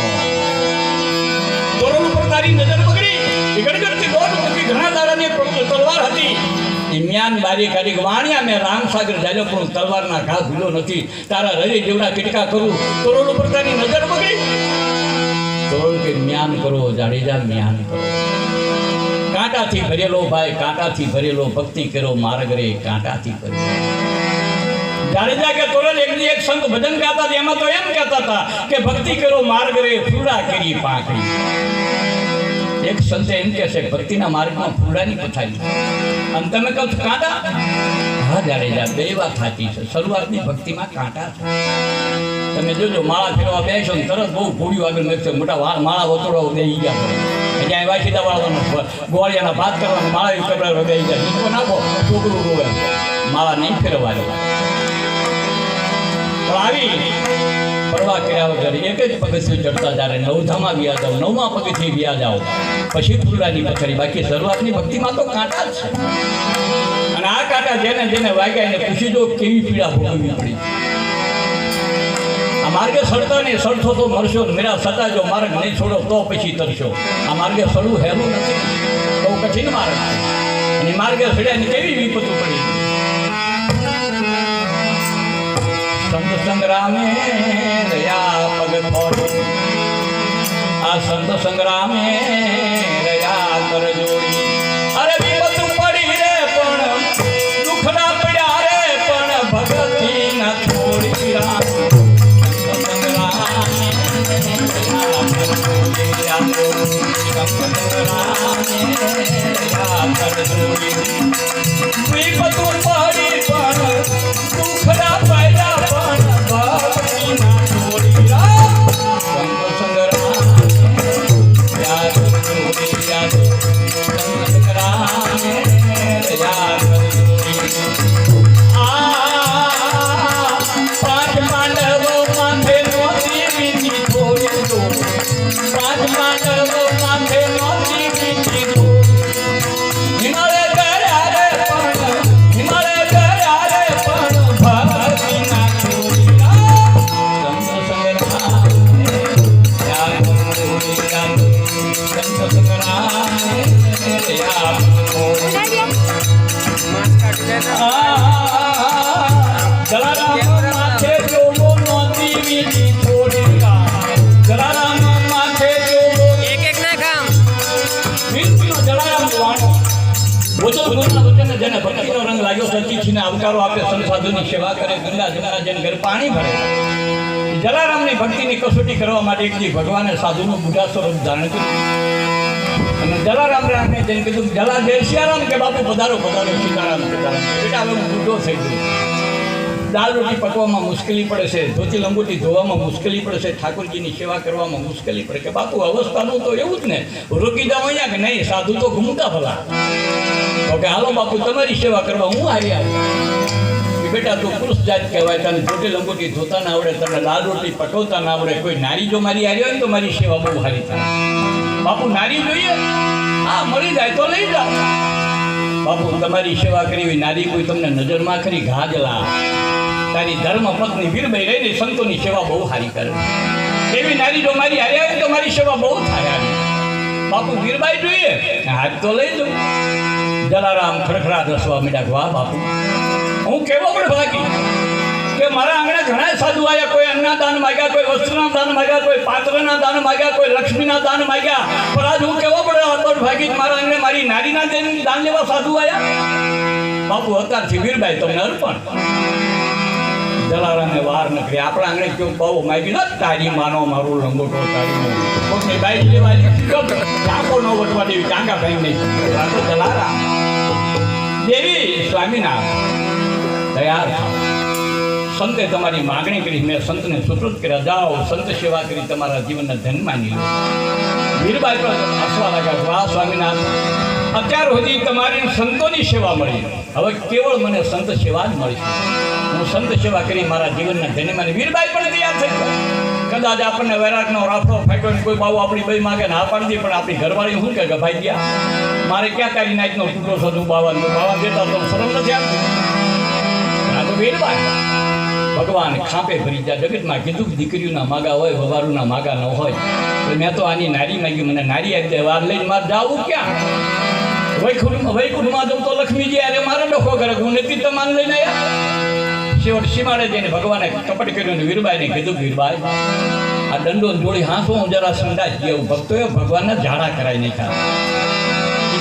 તોરણ ઉપર તારી નજર પકડી ગડગડતી દોડ મૂકી ઘણા દાડાની તલવાર હતી મ્યાન બારી કાઢી વાણિયા મેં રામસાગર જાલ્યો પણ તલવારના ઘા ભૂલ્યો નથી તારા હરી જેવડા કીટકા કરું તોરણ ઉપર તારી નજર પકડી તોરણ કે મ્યાન કરો જાડેજા મ્યાન કરો કાંટાથી ભરેલો ભાઈ કાંટાથી ભરેલો ભક્તિ કરો માર્ગ રે કાંટાથી ભરેલો જાડેજા કે તોરણ એક સંત ભજન ગાતા હતા એમાં તો એમ કહેતા હતા કે ભક્તિ કરો માર્ગ રે ફૂડા કરી પાંખડી એક સંતે એમ કહે છે ભક્તિના માર્ગમાં ફૂડાની પથારી અને તમે કહો છો કાંટા હા જાડેજા બે વાત સાચી છે શરૂઆતની ભક્તિમાં કાંટા છે તમે જોજો માળા ફેરવા બેસો ને તરત બહુ ઘોડીઓ આગળ મેળશે મોટા માળા વતોડો બેસી ગયા અહીંયા વાસીદા વાળવાનો ગોળિયાના ભાત કરવાનો માળા કપડા બેસી જાય નીચો નાખો છોકરું રોવે માળા નહીં ફેરવા દેવા પણ આવી પરવા કર્યા વગર એક જ પગથિયું ચડતા જ્યારે નવધામાં વ્યા જાઓ નવમા પગથી વ્યા જાઓ પછી ફૂલડાની પથારી બાકી શરૂઆતની ભક્તિમાં તો કાંટા જ છે અને આ કાંટા જેને જેને વાગ્યા એને પૂછી દો કેવી પીડા ભોગવવી પડી આ માર્ગે સડતા ને સડશો તો મરશો મેરા સતા જો માર્ગ નહીં છોડો તો પછી તરશો આ માર્ગે સડવું હેલું નથી બહુ કઠિન માર્ગ અને માર્ગે સડ્યાની કેવી વિપતો પડી સંત સંગ્રામે રહ્યા પગ ખોડો આ સંત સંગ્રામે રહ્યા કર જોડી અરે વિપત પડી રે પણ દુઃખ ના પડ્યા રે પણ ભગતી ના છોડી રામ સંત સંગ્રામે રહ્યા કર જોડી વિપત પડી પણ દુઃખ ના પડ્યા જેને ભક્તિનો રંગ લાગ્યો સતીથીને આવકારો આપે સંસાધુની સેવા કરે ગંગા જમના જેને ઘર પાણી ભરે જલારામની ભક્તિની કસોટી કરવા માટે એક દી ભગવાને સાધુનું બુઢા સ્વરૂપ ધારણ કર્યું અને જલારામને જેને કીધું જલા જય સિયારામ કે બાપુ પધારો પધારો સીતારામ સીતારામ બેટા હવે હું બુઢો થઈ ગયો દાળ રોટી પકવામાં મુશ્કેલી પડે છે ધોતી લંગોટી ધોવામાં મુશ્કેલી પડે છે ઠાકોરજીની સેવા કરવામાં મુશ્કેલી પડે કે બાપુ અવસ્થાનું તો એવું જ ને રોકી જાઓ અહીંયા કે નહીં સાધુ તો ઘૂમતા ભલા તો કે હાલો બાપુ તમારી સેવા કરવા હું આવી બેટા તું પુરુષ જાત કહેવાય તને ધોતી લંગોટી ધોતા ના આવડે તને દાળ રોટી પકવતા ના આવડે કોઈ નારી જો મારી આવી હોય ને તો મારી સેવા બહુ સારી થાય બાપુ નારી જોઈએ હા મળી જાય તો લઈ જાઓ બાપુ તમારી સેવા કરી નારી કોઈ તમને નજરમાં કરી ગાજલા તારી ધર્મ પત્ની વીરબાઈ રહીને સંતોની સેવા બહુ સારી કરે એવી નારી જો મારી હારી આવે તો મારી સેવા બહુ થાય બાપુ વીરબાઈ જોઈએ હાથ તો લઈ દઉં જલારામ ખડખડાટ રસવા માંડ્યા વાહ બાપુ હું કેવો પણ ભાગી કે મારા આંગણે ઘણા સાધુ આવ્યા કોઈ અન્નના દાન માગ્યા કોઈ વસ્ત્રના દાન માગ્યા કોઈ પાત્રના દાન માગ્યા કોઈ લક્ષ્મીના દાન માગ્યા પણ આજ હું કેવો પણ ભાગી મારા આંગણે મારી નારીના દાન લેવા સાધુ આવ્યા બાપુ અત્યારથી વીરબાઈ તમને અર્પણ જલારામને વાર નકરી આપણા આંગણે કેવું બહુ માગી ન તારી માનો મારું લંગોટો તારી કોકની બાઈ લેવા ચાંકો ન વટવા દેવી ચાંકા ભાઈ નહીં તો જલારામ દેવી સ્વામીના તૈયાર સંતે તમારી માગણી કરી મેં સંતને સુપ્રત કર્યા જાઓ સંત સેવા કરી તમારા જીવનને ધન માની લો વીરબાઈ પર હસવા લાગ્યા વાહ સ્વામીનાથ અત્યાર સુધી તમારી સંતોની સેવા મળી, હવે કેવળ મને સંત સેવા જ મળી છે. હું સંત સેવા કરી મારા જીવનના ધન્યમાં વીરબાઈ પણ તૈયાર થઈ ગયો. કદાચ આપણને વૈરાગનો રાફડો ફાટ્યો ને કોઈ બાબુ આપણી બઈ માગે ના પાડી દે, પણ આપણી ઘરવાળી શું કે ભાઈ ગયા મારે ક્યાં તારી નાઈટનો ટુકડો છો તું બાવા દેતા તો સરળ નથી આપતું. આ તો વીરબાઈ ભગવાન ખાંપે ભરી જાય. જગતમાં કીધું કે દીકરીઓના માગા હોય વવારુના માગા ન હોય, તો મેં તો આની નારી માગી, મને નારી આપી દે. વાર લઈને મારે જાવું ક્યાં? વૈકુંઠમાં જવું તો લક્ષ્મીજી અરે મારે ડખો કરે, હું નથી તમાન લઈને આવ્યા. છેવટ સીમાડે જઈને ભગવાને કપટ કર્યું ને વીરબાઈને કીધું, વીરબાઈ આ દંડો જોડી હાંસો હું જરા સંડાસ જેવું. ભક્તોએ ભગવાનના ઝાડા કરાવી નાખ્યા.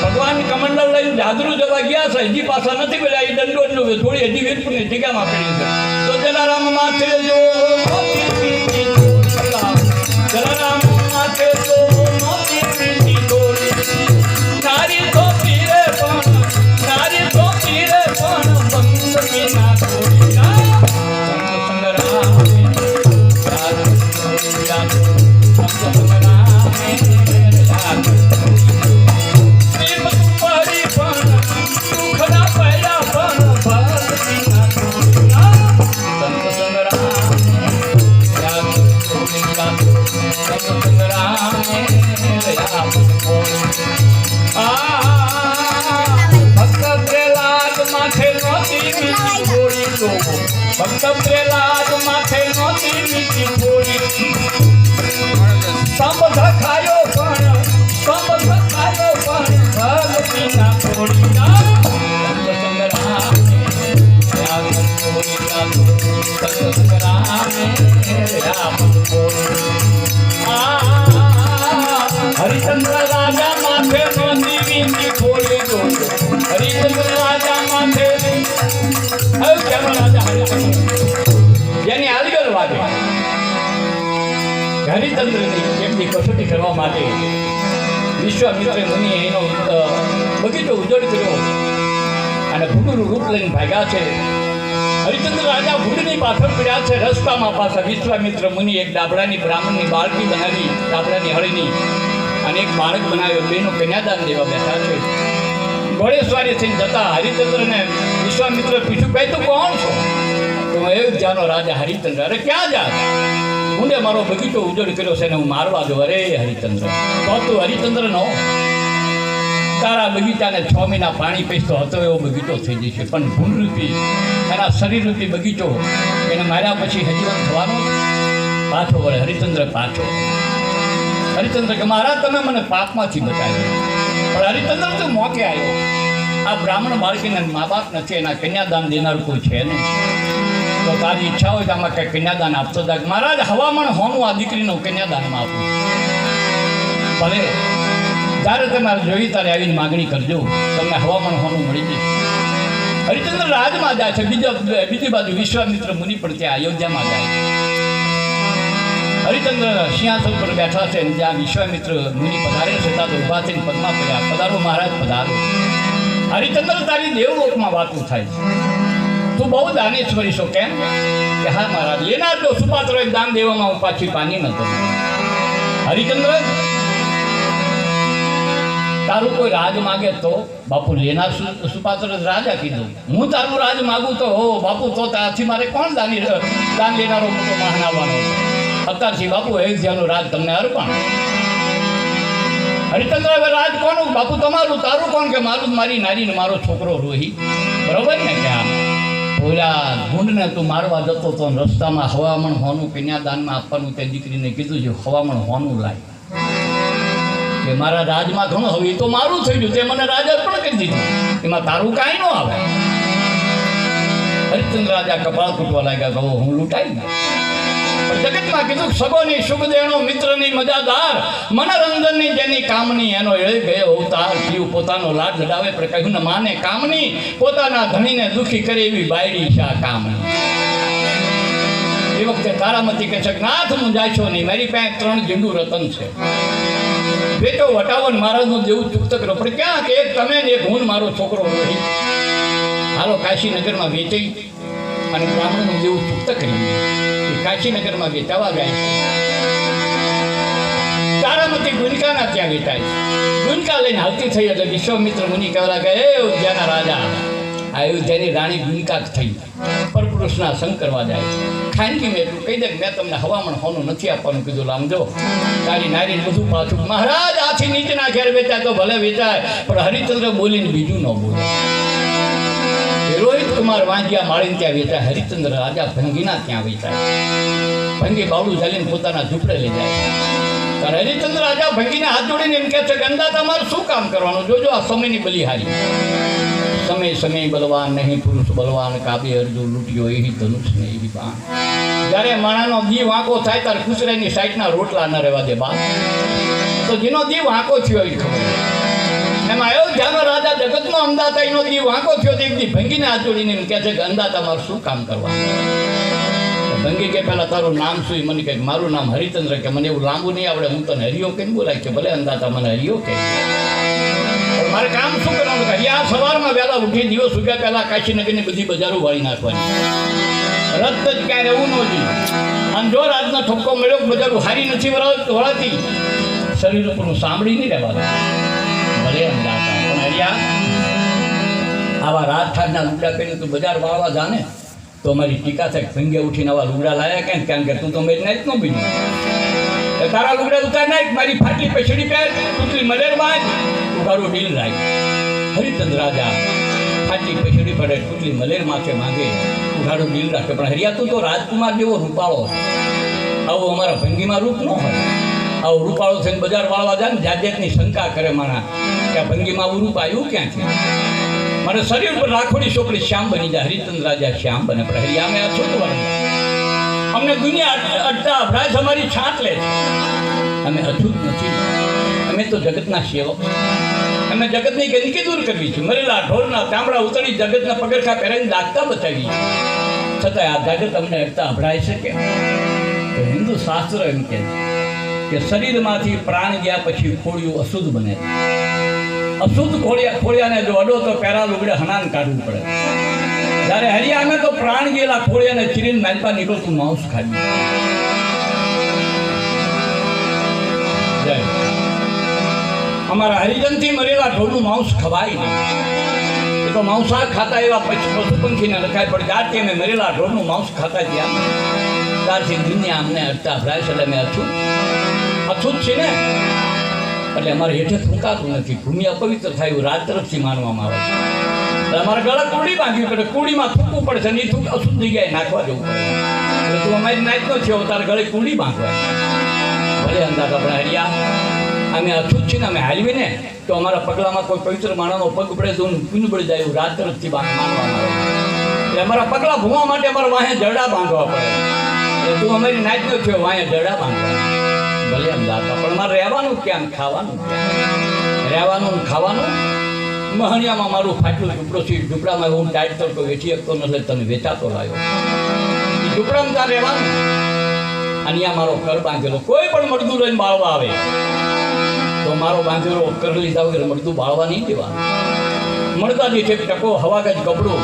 ભગવાન કમંડળ લઈને જાદરુ જવા ગયા છે, હજી પાછા નથી બોલ્યા. એ દંડો થોડી હજી વીરપુરની જગ્યામાં પડી છે. તો જલારામ માથે જો જલારામ માથે જો નારી તો પીરે પણ નારી તો પીરે પણ બંધ ના થોડી હરિચંદ્ર રાજા માથે નોતી થોડી દો. હરિચંદ્ર રાજા માથે જેની આલગલ વાગે હરિચંદ્રની એમની કસોટી કરવા માટે વિશ્વામિત્ર મુનિ એનો બગીચો ઉજળ કર્યો અને ભૂંડનું રૂપ લઈને ભાગ્યા છે. હરિચંદ્ર રાજા ભૂંડની પાછળ પડ્યા છે. રસ્તામાં પાછા વિશ્વામિત્ર મુનિ એક ડાબડાની બ્રાહ્મણની બાળકી બનાવી, ડાબડાની હળીની, અને એક બાળક બનાવ્યો. બેનો કન્યાદાન દેવા બેઠા છે. ઘોડેસવારી થઈને જતા હરિચંદ્રને વિશ્વામિત્ર પીછું કહે, તું કોણ છો? તો અયોધ્યાનો રાજા હરિચંદ્ર. અરે ક્યાં જા? ભૂંડે મારો બગીચો ઉજળ કર્યો છે ને હું મારવા દો. અરે હરિચંદ્ર, તો તું હરિચંદ્ર નો તારા બગીચાને 6 મહિના પાણી પીસતો હતો એવો બગીચો થઈ જશે, પણ ભૂંડરૂપી એના શરીરરૂપી બગીચો એને માર્યા પછી હજીવન થવાનો પાછો વળે. હરિચંદ્ર પાછો. હરિચંદ્ર કે મહારાજ તમે મને પાપમાંથી બચાવ્યો, પણ હરિચંદ્ર તું મોકે આવ્યો. આ બ્રાહ્મણ બાળકીને મા બાપ નથી, એના કન્યાદાન દેનાર કોઈ છે નહીં, તો તારી ઈચ્છા હોય તો આમાં કંઈ કન્યાદાન આપતો હતા. મહારાજ હવામણ હોનું આ દીકરીનું કન્યાદાનમાં આપું. ભલે જ્યારે તમારે જોઈ ત્યારે આવીને માગણી કરજો, તમને હવામણ હોનું મળી જશે. હરિચંદ્ર રાજમાં જાય છે. બીજી બાજુ વિશ્વામિત્ર મુનિ પણ ત્યાં અયોધ્યામાં જાય. હરિચંદ્ર સિંહાસન પર બેઠા છે, જ્યાં વિશ્વામિત્ર મુનિ પધારે છે ત્યાં તો ઊભા થઈને પગમાં પડ્યા, પધારો મહારાજ પધારો. હરિચંદ્ર તારી દેવલોકમાં વાતું થાય છે, તું બહુ દાનેશ્વરી છો. કેમ? કે હા મહારાજ, લેનાર જો સુપાત્ર દાન દેવામાં હું પાછી પાની નતો. હરિચંદ્ર તારું કોઈ રાજ માગે તો બાપુ લેનાર સુપાત્ર રાજા કીધું. હું તારું રાજ માગું તો હો બાપુ, તો ત્યાંથી મારે કોણ દાન લેનારો મોટો મહાન આવવાનો? અત્યારથી બાપુ અયોધ્યાનું રાજ તમને અર્પણ. હરિચંદ્ર હવે રાજ કોનું? બાપુ તમારું. તારું કોણ? કે મારું મારી નારીને મારો છોકરો રોહી. બરોબર ને? કે ઓલા ભૂંડને તું મારવા જતો તો રસ્તામાં હવામણ હોનું કન્યાદાનમાં આપવાનું તે દીકરીને કીધું છે, હવામણ હોનું લાય કે મારા રાજમાં ઘણું. હવે એ તો મારું થઈ ગયું, તે મને રાજ અર્પણ કરી દીધું, એમાં તારું કાંઈ ન આવે. હરિચંદ્ર રાજા કપાળ ફૂટવા લાગ્યા, કહો હું લૂંટાઈ ગયો. પણ જગતમાં કીધું સગોની શુભ દેણો મિત્રની મજાદાર, મનોરંજનની જેની કામની એનો એળે ગયો અવતાર. જીવ પોતાનો લાડ લડાવે પણ કહ્યું ને માને કામની, પોતાના ધણીને દુઃખી કરે એવી બાયડી શા કામની. એ વખતે તારામતી કહે છે, નાથ હું જાય છો નહીં, મારી પાસે 3 ઝીંડું રતન છે. બેટો વટાવન મહારાજનું જેવું ચૂકત કરો, પણ ક્યાં કે એક તમે ને એક હું મારો છોકરો રોહી. હાલો કાશીનગરમાં વેચાઈ અને બ્રાહ્મણનું જેવું ચૂકત કરી કાશીનગરમાં વેચાવા જાય છે. તારામતી ગુનિકાના ત્યાં વેચાય ગુનિકા લઈને હાલતી થઈ એટલે વિશ્વામિત્ર મુનિ કહેવા કે એ અયોધ્યાના રાજા આ અયોધ્યાની રાણી ગુનિકા થઈ પરપુરુષના સંગ કરવા જાય ખાનગી મેં એટલું કહી દે કે મેં તમને હવામણ હોનું નથી આપવાનું કીધું લામજો તારી નારી બધું પાછું મહારાજ આથી નીચેના ઘેર વેચાય તો ભલે વેચાય પણ હરિચંદ્ર બોલીને બીજું ન બોલે રોહિત કુમાર વાંજિયા માળીને ત્યાં વેચાય હરિચંદ્ર રાજા ભંગીના ત્યાં વેચાય ભંગી બાવડું ચાલીને પોતાના ઝૂંપડે લઈ જાય ત્યારે હરિચંદ્ર રાજા ભંગીને હાથ જોડીને એમ કહે છે કે અંદા તમારે શું કામ કરવાનું જોજો આ સમયની બલિહારી સમય સમય બલવાન નહીં પુરુષ બલવાન કાબે અર્જુ લૂંટ્યો એવી ધનુષ ને એવી બાણ જ્યારે માણાનો દી વાંકો થાય ત્યારે ખુસરાઈની સાઈડના રોટલા ન રહેવા દે બા તો જેનો દી વાંકો થયો એ ખબર એમાં એવું ધ્યાન રાજા જગતનો અંદાતા એનો દી વાંકો થયો તો એક દી ભંગીને હાથ જોડીને એમ કહે છે કે અંદાતા મારે શું કામ કરવાનું ભંગી કે પહેલાં તારું નામ શું મને કહે મારું નામ હરિચંદ્ર કે મને એવું લાંબુ નહીં આવડે હું તને હરિયો કહીને બોલાય કે ભલે અંદાતા મને હરિયો કહે મારે કામ શું કરવાનું કે આ સવારમાં વહેલા ઉઠી દિવસ ઉગ્યા પહેલાં કાશીનગરની બધી બજારો વાળી નાખવાની રદ જ ક્યારે એવું ન જોઈએ અને જો રાજનો ઠપકો મળ્યો બજારો હારી નથી વળાતી શરીર ઉપર સાંભળી નહીં રહેવાનું ભલે અંદાતા પણ હરિયા આવા રાજઠાડના લુગડા પહેરીને તું બજાર વાળવા જાને તો અમારી ટીકા થાય ભંગે ઉઠીને આવા લુગડા લાયા કેમ કારણ કે તું તો મેં નાઈટ ન બીજું તારા લુગડા ઉતાર નાખ મારી ફાટલી પેછડી પહેર ટૂટલી મલેર બાંધ ઉઘાડું ડીલ રાખ હરિચંદ્ર રાજા ફાટલી પેછડી પડે ટૂટલી મલેર માથે માંગે ઉઘાડું ડીલ રાખે પણ હરિયા તું તો રાજકુમાર જેવો રૂપાળો આવું અમારા ભંગીમાં રૂપ ન હોય આવું રૂપાળો થઈને બજાર વાળવા જાય ને જાત જાતની શંકા કરે મારા કે આ ભંગીમાં આવું રૂપ આવ્યું ક્યાંથી મને શરીર પર રાખોડી ચોપડી શ્યામ બની જાય હરિચંદ્ર રાજા શ્યામ બને પણ હરિયા અમે અછૂત વર્ણ અમને દુનિયા અડતા અભરાશ અમારી છાંટ લે છે અમે અછૂત નથી અમે તો જગતના સેવક અમે જગતની ગંદકી દૂર કરવી છે મરેલા ઢોરના તાંબડા ઉતરી જગતના પગરખા પહેરાવીને દાગતા બતાવી છતાં આ જગત અમને અડતા અભરાય છે કે તો હિન્દુ શાસ્ત્ર એમ કહે છે કે શરીરમાંથી પ્રાણ ગયા પછી ખોડિયું અશુદ્ધ બને અશુદ્ધ ખોડિયાને જો અડો તો પહેરા લુગડે હનાન કાઢવું પડે જ્યારે હરિયામે તો પ્રાણ ગયેલા ખોડિયાને ચીરીને માલપા નીકળતું માંસ ખાધું અમારા હરિજનથી મરેલા ઢોરનું માંસ ખવાય નહીં એ તો માંસા ખાતા એવા પશુ પંખીને લખાય પણ જ્યારથી અમે મરેલા ઢોરનું માંસ ખાતા ત્યાં ત્યારથી દુનિયા અમને અડતા ભરાય છે એટલે અમે અછૂત છે ને એટલે અમારે હેઠે થૂંકાતું નથી ભૂમિ અપવિત્ર થાય એવું રાજ તરફથી માનવામાં આવે છે એટલે અમારે ગળા કુડી બાંધવી પડે કુડીમાં થૂકવું પડશે ને એ થૂક અશુદ્ધ જગ્યાએ નાખવા જવું પડે એટલે તું અમારી નાચનો થયો તારે ગળે કુડી બાંધવા ભલે અંદાજ આપણે હરિયા અમે અછૂત છીએ ને અમે હાલવી ને તો અમારા પગલામાં કોઈ પવિત્ર માણસનો પગ પડે તો પીન પડી જાય એવું રાજ તરફથી માનવામાં આવે એટલે અમારા પગલા ભૂવા માટે અમારે વાહે જરડા બાંધવા પડે એટલે તું અમારી નાચનો થયો વાહે જરડા બાંધવા ભલે અમદાવાદ પણ મારે રહેવાનું ક્યાં ખાવાનું રહેવાનું ખાવાનું મહણિયામાં મારું ફાટલું ઝૂંપડો છે ઝૂંપડામાં હું ટાઈટ કરતો વેચી શકતો નથી તમે વેચાતો લાવ્યો એ ઝૂંપડામાં ત્યાં રહેવાનું અને અહીંયા મારો ઘર બાંધેલો કોઈ પણ મડદું લઈને બાળવા આવે તો મારો બાંધેલો ઘર લીધા વગર મડદું બાળવા નહીં દેવાનું મળતા દીઠે ટકો હવાગજ કપડું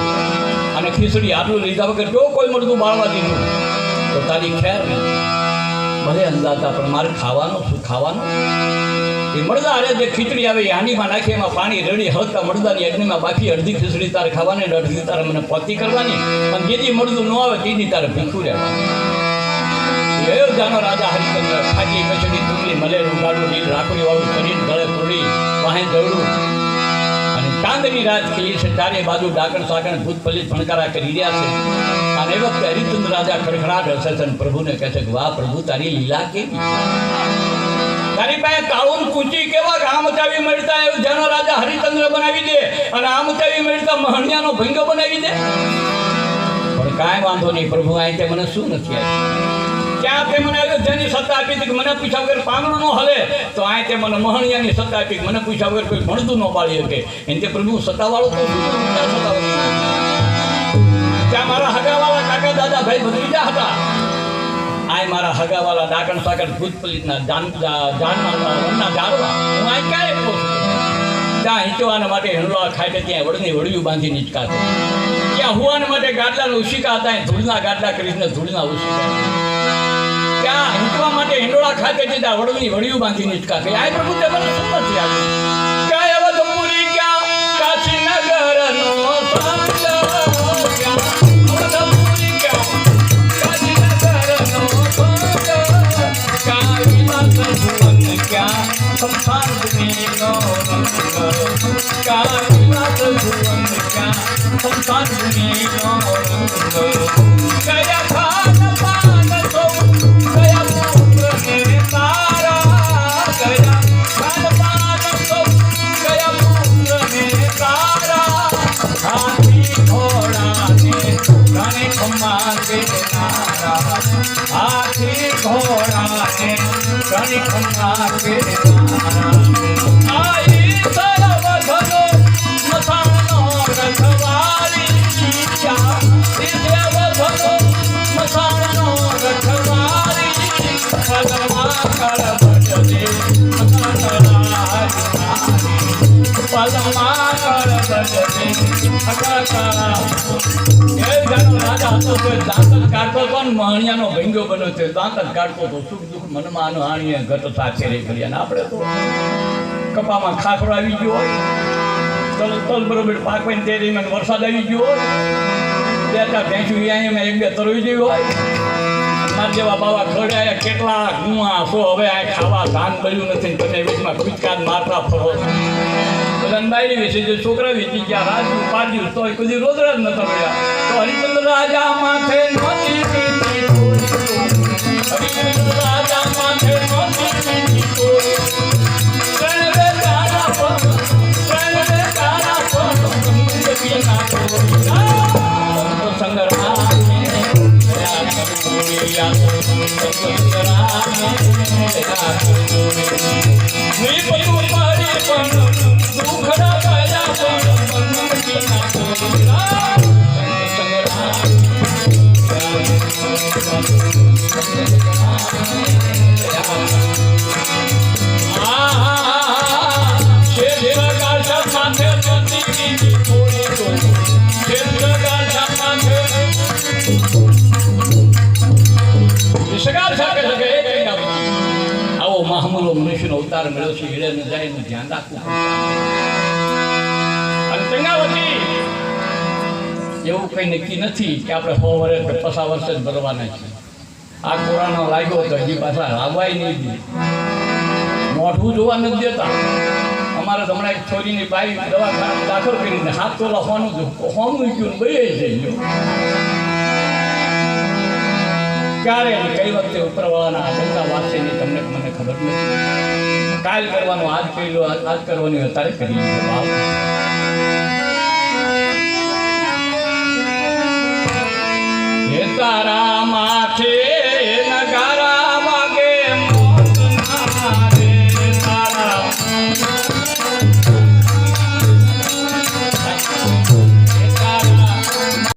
અને ખીચડી આટલું લીધા વગર જો કોઈ મડદું બાળવા દીધું તો તારી ખેર નહીં ભલે અંદાતા પણ મારે ખાવાનું શું ખાવાનું એ મળદા અરે જે ખીચડી આવે એ હાંડીમાં નાખી એમાં પાણી રેડી હળતા મળદાની અગ્નિમાં બાકી અડધી ખીચડી તારે ખાવાની ને અડધી તારે મને પતી કરવાની અને જેથી મળદું ન આવે તેથી તારે ભીખું રહેવાનું અયોધ્યાનો રાજા હરિચંદ્ર ફાટલી પેછડી ટૂંકલી મલેરું ગાડું નીલ રાખડી વાળું શરીર ગળે પૂરી વાહે દોડું અને ચાંદની રાત ખીલી છે ચારે બાજુ ડાકણ સાકણ ભૂત પલિત ભણકારા કરી રહ્યા છે અને એ વખતે હરિચંદ્ર રાજા ખડખડાટ હસે છે અને પ્રભુને કહે છે કે વાહ પ્રભુ તારી લીલા કેવી તારી પાસે કાળું કૂચી કેવા આમ ચાવી મળતા અયોધ્યાનો રાજા હરિચંદ્ર બનાવી દે અને આમ ચાવી મળતા મહણિયાનો ભંગ બનાવી દે પણ કાંઈ વાંધો નહીં પ્રભુ અહીં તે મને શું નથી આવ્યું ક્યાં તે મને અયોધ્યાની સત્તા આપી હતી કે મને પૂછ્યા વગર પાંગણું ન હલે તો આ તે મને મહણિયાની સત્તા આપી મને પૂછ્યા વગર કોઈ ભણતું ન પાડી શકે એને તે પ્રભુ સત્તાવાળો તો ત્યાં મારા હગાવાળા કાકા દાદા ભાઈ ભત્રીજા હતા આ મારા હગાવાળા ડાકણ સાકણ ભૂત પલિતના જાનના જાળવા હું આ ક્યાં એકલો છું ત્યાં હિંચવાના માટે હેંડલા ખાઈ ત્યાં વડની વડિયું બાંધી નીચકાતો ત્યાં હુવાના માટે ગાડલાના ઉશિકા હતા ધૂળના ગાડલા કરીને ધૂળના ઉશિકા ત્યાં હિંચવા માટે હિંડોળા ખાતે જતા વડોની વડિયું બાંધી નીચકા થઈ આ પ્રભુ તે મને સુંદર છે આજે ક્યાં અવધપુરી ક્યાં કાશીનગરનો સંગ ક્યાં અવધપુરી ક્યાં કાશીનગરનો સંગ ક્યાં વિલાસ ભુવન ક્યાં સંસાર દુનિયાનો રંગ ક્યાં વિલાસ ભુવન ક્યાં સંસાર દુનિયાનો રંગ કયા ખાન પાન સૌ કયા પુત્ર ને તારા કયા ખાન પાન સૌ કયા પુત્ર ને તારા હાથી ઘોડા ને ઘણે ખમ્મા દેનારા હાથી ઘોડા ને ઘણે ખમ્મા દેનારા આઈ સર્વ ધનો મસાણનો રખવારી ઈચ્છા દેવ ધનો મસાણનો રખવારી પલમાં કળ બજે પલમાં કળ બજે અકળા એ જાનો રાજા હતો તે દાંત જ કાઢતો હતો ને મહણિયાનો ભંગ્યો બન્યો છે દાંત જ કાઢતો હતો સુખ દુઃખ મનમાં હાણીએ ઘટ સાથે રહી કરી અને આપણે તો કપામાં ખાખરો આવી ગયો હોય તલ બરોબર પાક હોય ને તે દરમિયાન વરસાદ આવી ગયો હોય બે ચાર ભેંસું અહીંયા એક બે તરવી જેવી હોય મારા જેવા બાવા ખવડાયા કેટલા ગુમા સો હવે આ ખાવા ધાન બળ્યું નથી તમે વીજમાં કુચકાત મારતા ફરો બધાને બાયરી વેચી જે છોકરા વેચી ગયા રાજુ પાડ્યું તો કદી રોજડા જ નતા મળ્યા તો હરિચંદ્ર રાજા માથે નહોતી વીતી હરિચંદ્ર રાજા માથે નહોતી વીતી આવો મહામૂલો મનુષ્યનો અવતાર મળ્યો છે હીરે ન જાય એનું ધ્યાન રાખવું અને ચંગાવતી એવું કંઈ નક્કી નથી કે આપણે 100 વર્ષ 50 વર્ષ જ ભરવાના છે આ કોરોના લાગ્યો તો હજી પાછા લાવવાય નહીં દે મોઢું જોવા નથી દેતા અમારે હમણાં એક છોરીની બાઈ દવાખાના દાખલ કરીને 7 તોલા હોનું ગયું બે જઈ ગયો ક્યારે કઈ વખતે ઉપરવાળાના આશંકા વાંચે નહીં તમને મને ખબર નથી કાલ કરવાનું આજ કરી લો આજ કરવાની અત્યારે કરી લો હે તારા માથે